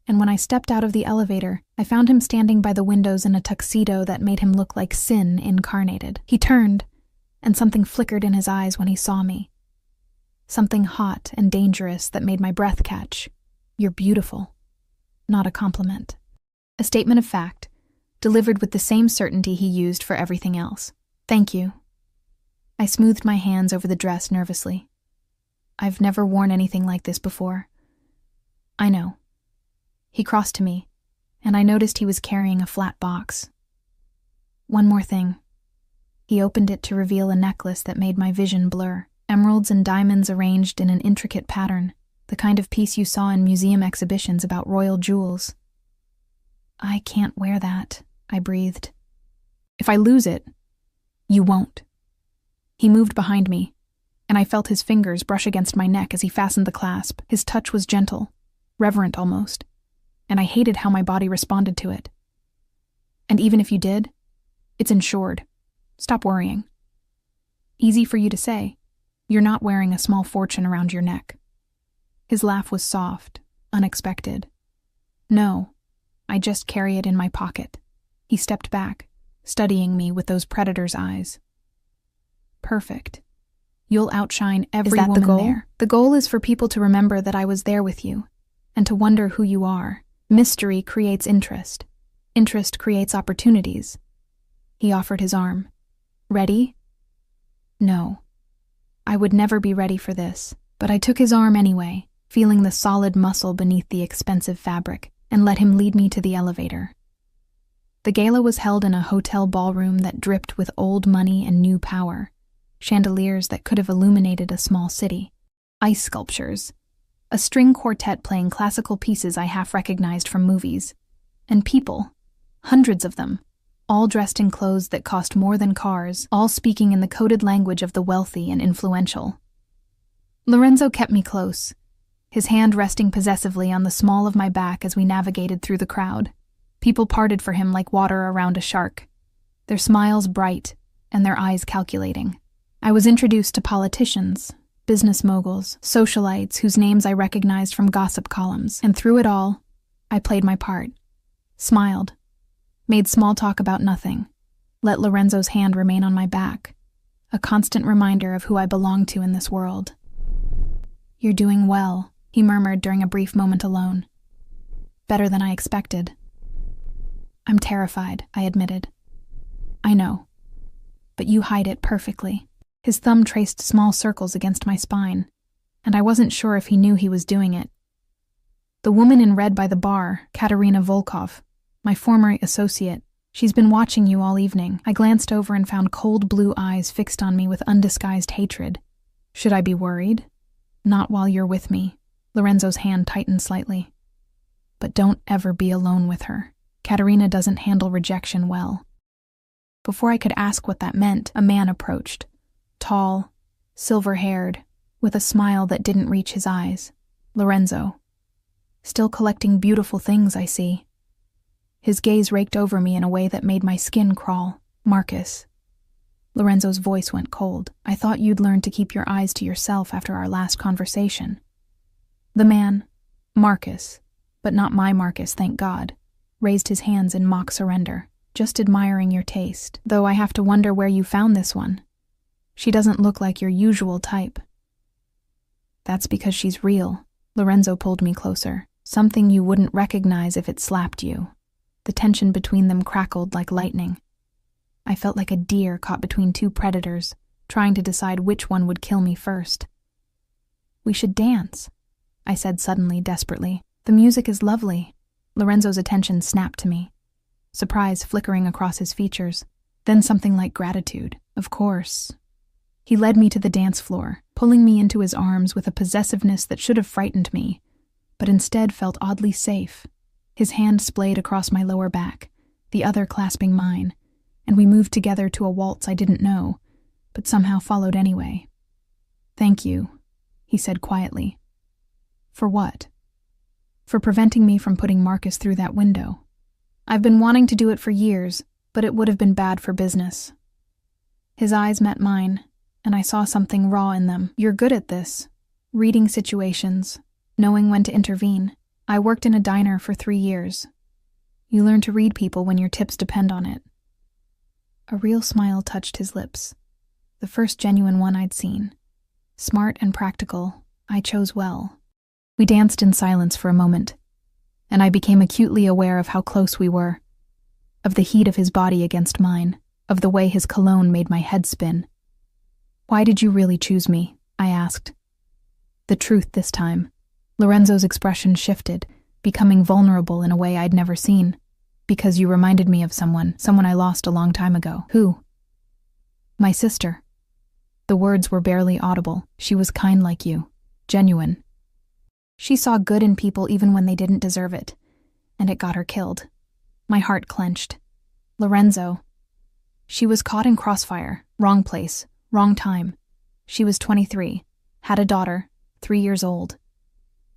and when I stepped out of the elevator, I found him standing by the windows in a tuxedo that made him look like sin incarnated. He turned, and something flickered in his eyes when he saw me. Something hot and dangerous that made my breath catch. "You're beautiful." Not a compliment. A statement of fact, delivered with the same certainty he used for everything else. "Thank you." I smoothed my hands over the dress nervously. I've never worn anything like this before. "I know." He crossed to me, and I noticed he was carrying a flat box. "One more thing." He opened it to reveal a necklace that made my vision blur. Emeralds and diamonds arranged in an intricate pattern, the kind of piece you saw in museum exhibitions about royal jewels. "I can't wear that," I breathed. "If I lose it, you won't." He moved behind me, and I felt his fingers brush against my neck as he fastened the clasp. His touch was gentle, reverent almost, and I hated how my body responded to it. "And even if you did, it's insured. Stop worrying." "Easy for you to say. You're not wearing a small fortune around your neck." His laugh was soft, unexpected. "No, I just carry it in my pocket." He stepped back, studying me with those predator's eyes. "Perfect. You'll outshine every woman the goal? there. The goal is for people to remember that I was there with you, and to wonder who you are. Mystery creates interest. Interest creates opportunities." He offered his arm. "Ready?" No. I would never be ready for this, but I took his arm anyway, feeling the solid muscle beneath the expensive fabric, and let him lead me to the elevator. The gala was held in a hotel ballroom that dripped with old money and new power, chandeliers that could have illuminated a small city, ice sculptures, a string quartet playing classical pieces I half recognized from movies, and people, hundreds of them, all dressed in clothes that cost more than cars, all speaking in the coded language of the wealthy and influential. Lorenzo kept me close, his hand resting possessively on the small of my back as we navigated through the crowd. People parted for him like water around a shark, their smiles bright and their eyes calculating. I was introduced to politicians, business moguls, socialites whose names I recognized from gossip columns, and through it all, I played my part, smiled, made small talk about nothing, let Lorenzo's hand remain on my back, a constant reminder of who I belonged to in this world. "You're doing well," he murmured during a brief moment alone. "Better than I expected." "I'm terrified," I admitted. "I know, but you hide it perfectly." His thumb traced small circles against my spine, and I wasn't sure if he knew he was doing it. "The woman in red by the bar, Katerina Volkov, my former associate, she's been watching you all evening." I glanced over and found cold blue eyes fixed on me with undisguised hatred. "Should I be worried?" "Not while you're with me." Lorenzo's hand tightened slightly. "But don't ever be alone with her. Katerina doesn't handle rejection well." Before I could ask what that meant, a man approached. Tall, silver-haired, with a smile that didn't reach his eyes. Lorenzo. "Still collecting beautiful things, I see." His gaze raked over me in a way that made my skin crawl. "Marcus." Lorenzo's voice went cold. I thought you'd learn to keep your eyes to yourself after our last conversation. The man, Marcus, but not my Marcus, thank God, raised his hands in mock surrender. Just admiring your taste, though I have to wonder where you found this one. She doesn't look like your usual type. That's because she's real. Lorenzo pulled me closer. Something you wouldn't recognize if it slapped you. The tension between them crackled like lightning. I felt like a deer caught between two predators, trying to decide which one would kill me first. We should dance, I said suddenly, desperately. The music is lovely. Lorenzo's attention snapped to me, surprise flickering across his features, then something like gratitude. Of course. He led me to the dance floor, pulling me into his arms with a possessiveness that should have frightened me, but instead felt oddly safe. His hand splayed across my lower back, the other clasping mine, and we moved together to a waltz I didn't know, but somehow followed anyway. Thank you, he said quietly. For what? For preventing me from putting Marcus through that window. I've been wanting to do it for years, but it would have been bad for business. His eyes met mine, and I saw something raw in them. You're good at this. Reading situations, knowing when to intervene. I worked in a diner for 3 years. You learn to read people when your tips depend on it. A real smile touched his lips, the first genuine one I'd seen. Smart and practical, I chose well. We danced in silence for a moment, and I became acutely aware of how close we were, of the heat of his body against mine, of the way his cologne made my head spin. Why did you really choose me? I asked. The truth this time. Lorenzo's expression shifted, becoming vulnerable in a way I'd never seen. Because you reminded me of someone I lost a long time ago. Who? My sister. The words were barely audible. She was kind like you. Genuine. She saw good in people even when they didn't deserve it, and it got her killed. My heart clenched. Lorenzo. She was caught in crossfire. Wrong place. Wrong time. She was 23. Had a daughter. 3 years old.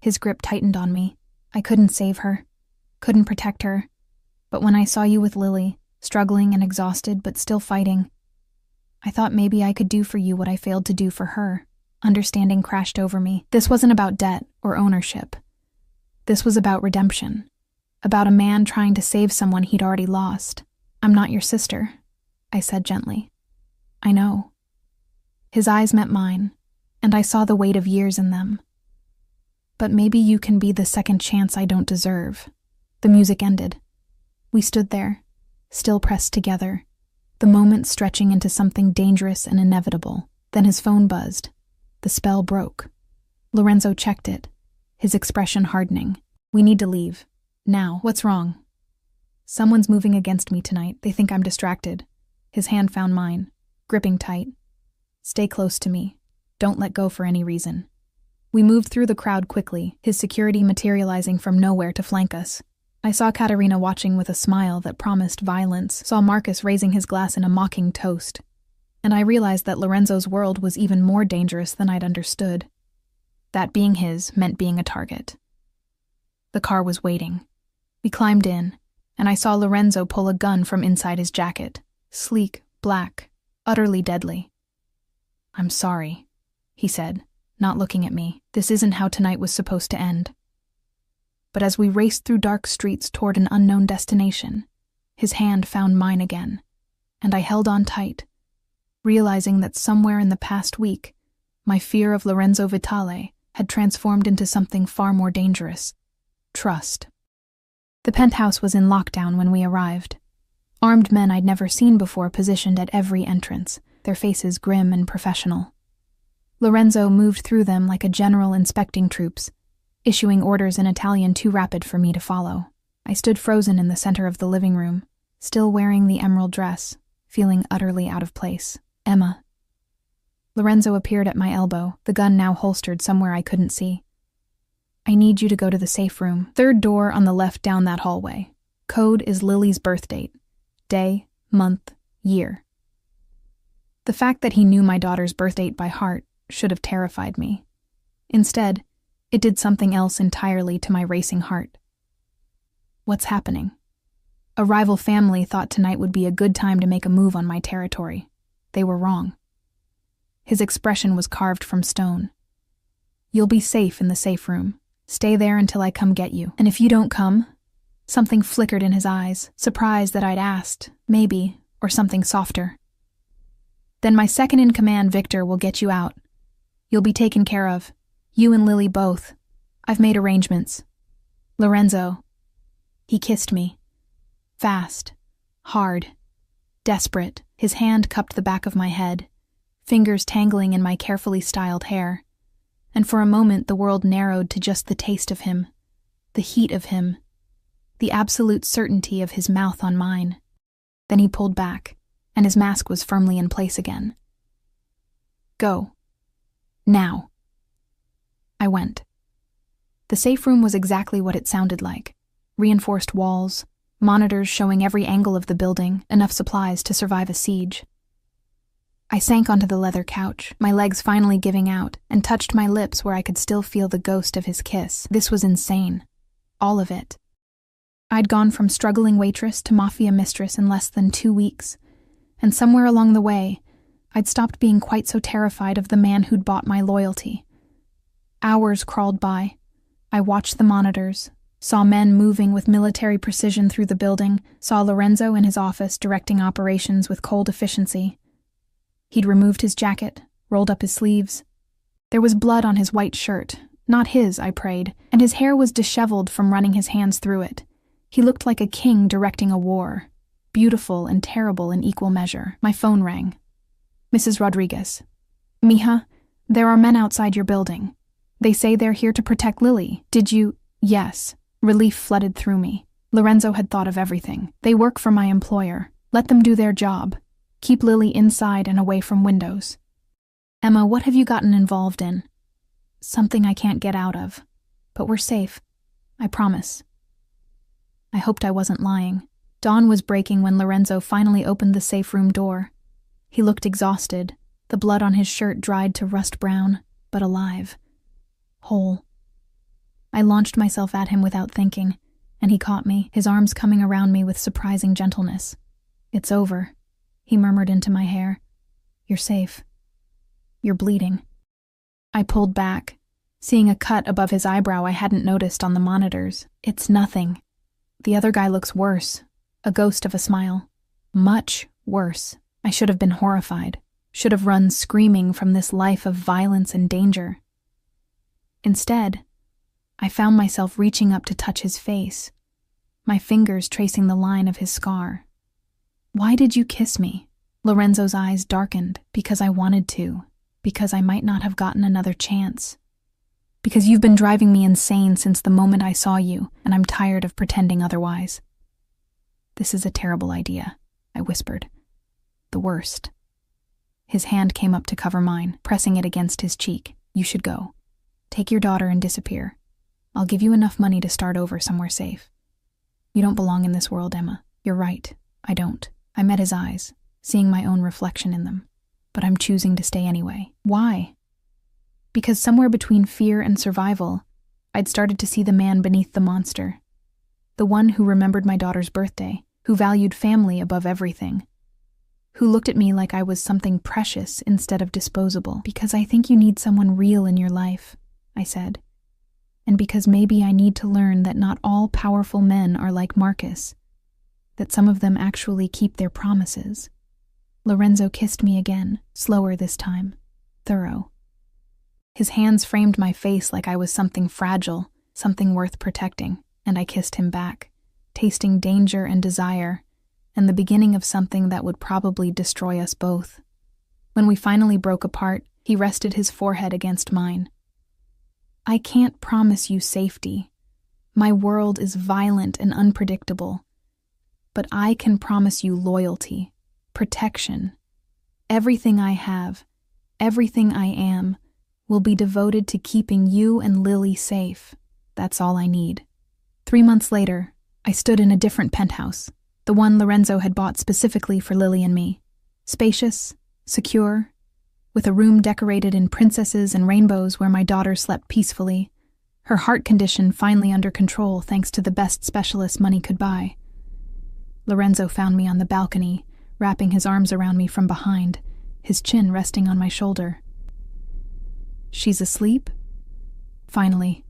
His grip tightened on me. I couldn't save her. Couldn't protect her. But when I saw you with Lily, struggling and exhausted but still fighting, I thought maybe I could do for you what I failed to do for her. Understanding crashed over me. This wasn't about debt or ownership. This was about redemption. About a man trying to save someone he'd already lost. I'm not your sister, I said gently. I know. His eyes met mine, and I saw the weight of years in them. But maybe you can be the second chance I don't deserve. The music ended. We stood there, still pressed together, the moment stretching into something dangerous and inevitable. Then his phone buzzed. The spell broke. Lorenzo checked it, his expression hardening. We need to leave. Now. What's wrong? Someone's moving against me tonight. They think I'm distracted. His hand found mine, gripping tight. Stay close to me. Don't let go for any reason. We moved through the crowd quickly, his security materializing from nowhere to flank us. I saw Katerina watching with a smile that promised violence, saw Marcus raising his glass in a mocking toast, and I realized that Lorenzo's world was even more dangerous than I'd understood. That being his meant being a target. The car was waiting. We climbed in, and I saw Lorenzo pull a gun from inside his jacket, sleek, black, utterly deadly. I'm sorry, he said, not looking at me. This isn't how tonight was supposed to end. But as we raced through dark streets toward an unknown destination, his hand found mine again, and I held on tight, realizing that somewhere in the past week, my fear of Lorenzo Vitale had transformed into something far more dangerous: trust. The penthouse was in lockdown when we arrived. Armed men I'd never seen before positioned at every entrance, their faces grim and professional. Lorenzo moved through them like a general inspecting troops, issuing orders in Italian too rapid for me to follow. I stood frozen in the center of the living room, still wearing the emerald dress, feeling utterly out of place. Emma. Lorenzo appeared at my elbow, the gun now holstered somewhere I couldn't see. I need you to go to the safe room. 3rd door on the left down that hallway. Code is Lily's birth date. Day, month, year. The fact that he knew my daughter's birth date by heart should have terrified me. Instead, it did something else entirely to my racing heart. What's happening? A rival family thought tonight would be a good time to make a move on my territory. They were wrong. His expression was carved from stone. "You'll be safe in the safe room. Stay there until I come get you. And if you don't come..." Something flickered in his eyes, surprised that I'd asked, maybe, or something softer. "Then my second-in-command, Victor, will get you out. You'll be taken care of. You and Lily both. I've made arrangements. Lorenzo." He kissed me. Fast, hard, desperate. His hand cupped the back of my head, fingers tangling in my carefully styled hair. And for a moment the world narrowed to just the taste of him, the heat of him, the absolute certainty of his mouth on mine. Then he pulled back, and his mask was firmly in place again. "Go. Now." I went. The safe room was exactly what it sounded like. Reinforced walls, monitors showing every angle of the building, enough supplies to survive a siege. I sank onto the leather couch, my legs finally giving out, and touched my lips where I could still feel the ghost of his kiss. This was insane. All of it. I'd gone from struggling waitress to Mafia mistress in less than 2 weeks, and somewhere along the way, I'd stopped being quite so terrified of the man who'd bought my loyalty. Hours crawled by. I watched the monitors, saw men moving with military precision through the building, saw Lorenzo in his office directing operations with cold efficiency. He'd removed his jacket, rolled up his sleeves. There was blood on his white shirt, not his, I prayed, and his hair was disheveled from running his hands through it. He looked like a king directing a war, beautiful and terrible in equal measure. My phone rang. "Mrs. Rodriguez. Mija, there are men outside your building. They say they're here to protect Lily. Did you..." "Yes." Relief flooded through me. Lorenzo had thought of everything. "They work for my employer. Let them do their job. Keep Lily inside and away from windows." "Emma, what have you gotten involved in?" "Something I can't get out of. But we're safe. I promise." I hoped I wasn't lying. Dawn was breaking when Lorenzo finally opened the safe room door. He looked exhausted, the blood on his shirt dried to rust brown, but alive. Whole. I launched myself at him without thinking, and he caught me, his arms coming around me with surprising gentleness. "It's over," he murmured into my hair. "You're safe. You're bleeding." I pulled back, seeing a cut above his eyebrow I hadn't noticed on the monitors. "It's nothing. The other guy looks worse, a ghost of a smile. Much worse. I should have been horrified, should have run screaming from this life of violence and danger. Instead, I found myself reaching up to touch his face, my fingers tracing the line of his scar. "Why did you kiss me?" Lorenzo's eyes darkened. "Because I wanted to. Because I might not have gotten another chance. Because you've been driving me insane since the moment I saw you, and I'm tired of pretending otherwise." "This is a terrible idea," I whispered. "The worst." His hand came up to cover mine, pressing it against his cheek. "You should go. Take your daughter and disappear. I'll give you enough money to start over somewhere safe. You don't belong in this world, Emma. You're right. I don't." I met his eyes, seeing my own reflection in them. "But I'm choosing to stay anyway." "Why?" Because somewhere between fear and survival, I'd started to see the man beneath the monster. The one who remembered my daughter's birthday, who valued family above everything, who looked at me like I was something precious instead of disposable. "Because I think you need someone real in your life," I said. "And because maybe I need to learn that not all powerful men are like Marcus, that some of them actually keep their promises." Lorenzo kissed me again, slower this time, thorough. His hands framed my face like I was something fragile, something worth protecting, and I kissed him back, tasting danger and desire, and the beginning of something that would probably destroy us both. When we finally broke apart, he rested his forehead against mine. "I can't promise you safety. My world is violent and unpredictable. But I can promise you loyalty, protection. Everything I have, everything I am, will be devoted to keeping you and Lily safe. That's all I need." 3 months later, I stood in a different penthouse, the one Lorenzo had bought specifically for Lily and me. Spacious, secure, with a room decorated in princesses and rainbows where my daughter slept peacefully, her heart condition finally under control thanks to the best specialist money could buy. Lorenzo found me on the balcony, wrapping his arms around me from behind, his chin resting on my shoulder. "She's asleep?" "Finally.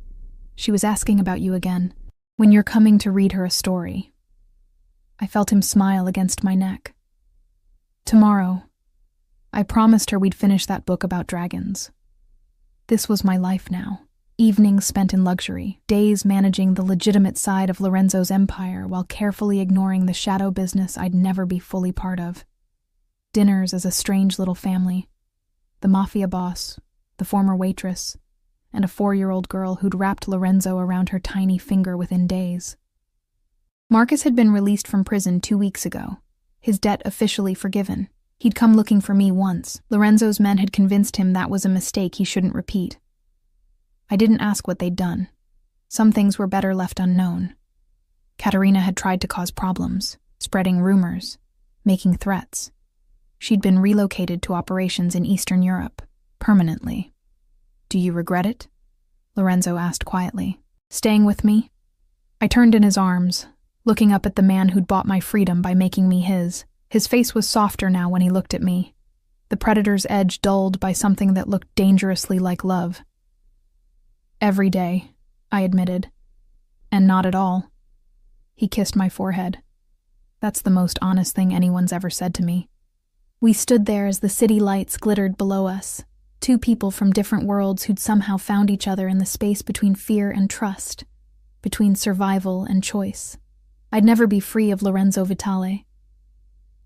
She was asking about you again. When you're coming to read her a story." I felt him smile against my neck. "Tomorrow. I promised her we'd finish that book about dragons." This was my life now. Evenings spent in luxury, days managing the legitimate side of Lorenzo's empire while carefully ignoring the shadow business I'd never be fully part of. Dinners as a strange little family. The Mafia boss, the former waitress, and a 4-year-old girl who'd wrapped Lorenzo around her tiny finger within days. Marcus had been released from prison 2 weeks ago, his debt officially forgiven. He'd come looking for me once. Lorenzo's men had convinced him that was a mistake he shouldn't repeat. I didn't ask what they'd done. Some things were better left unknown. Katerina had tried to cause problems, spreading rumors, making threats. She'd been relocated to operations in Eastern Europe, permanently. "Do you regret it?" Lorenzo asked quietly. "Staying with me?" I turned in his arms, looking up at the man who'd bought my freedom by making me his. His face was softer now when he looked at me, the predator's edge dulled by something that looked dangerously like love. "Every day," I admitted. "And not at all." He kissed my forehead. That's the most honest thing anyone's ever said to me. We stood there as the city lights glittered below us, two people from different worlds who'd somehow found each other in the space between fear and trust, between survival and choice. I'd never be free of Lorenzo Vitale.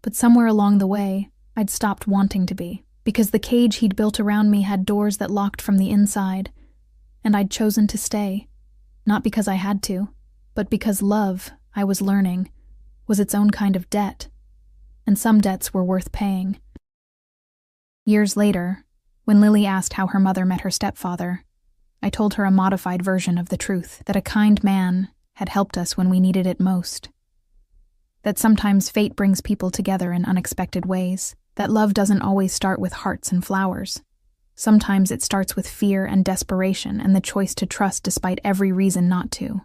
But somewhere along the way, I'd stopped wanting to be, because the cage he'd built around me had doors that locked from the inside, and I'd chosen to stay, not because I had to, but because love, I was learning, was its own kind of debt, and some debts were worth paying. Years later, when Lily asked how her mother met her stepfather, I told her a modified version of the truth, that a kind man had helped us when we needed it most. That sometimes fate brings people together in unexpected ways, that love doesn't always start with hearts and flowers. Sometimes it starts with fear and desperation and the choice to trust despite every reason not to.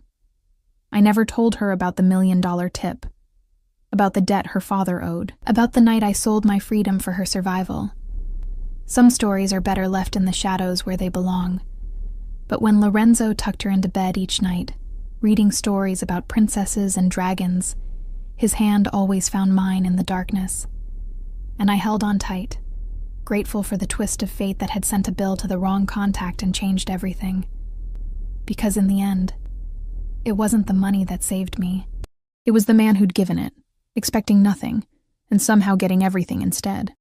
I never told her about the $1 million tip, about the debt her father owed, about the night I sold my freedom for her survival. Some stories are better left in the shadows where they belong. But when Lorenzo tucked her into bed each night, reading stories about princesses and dragons, his hand always found mine in the darkness. And I held on tight, grateful for the twist of fate that had sent a bill to the wrong contact and changed everything. Because in the end, it wasn't the money that saved me. It was the man who'd given it, expecting nothing, and somehow getting everything instead.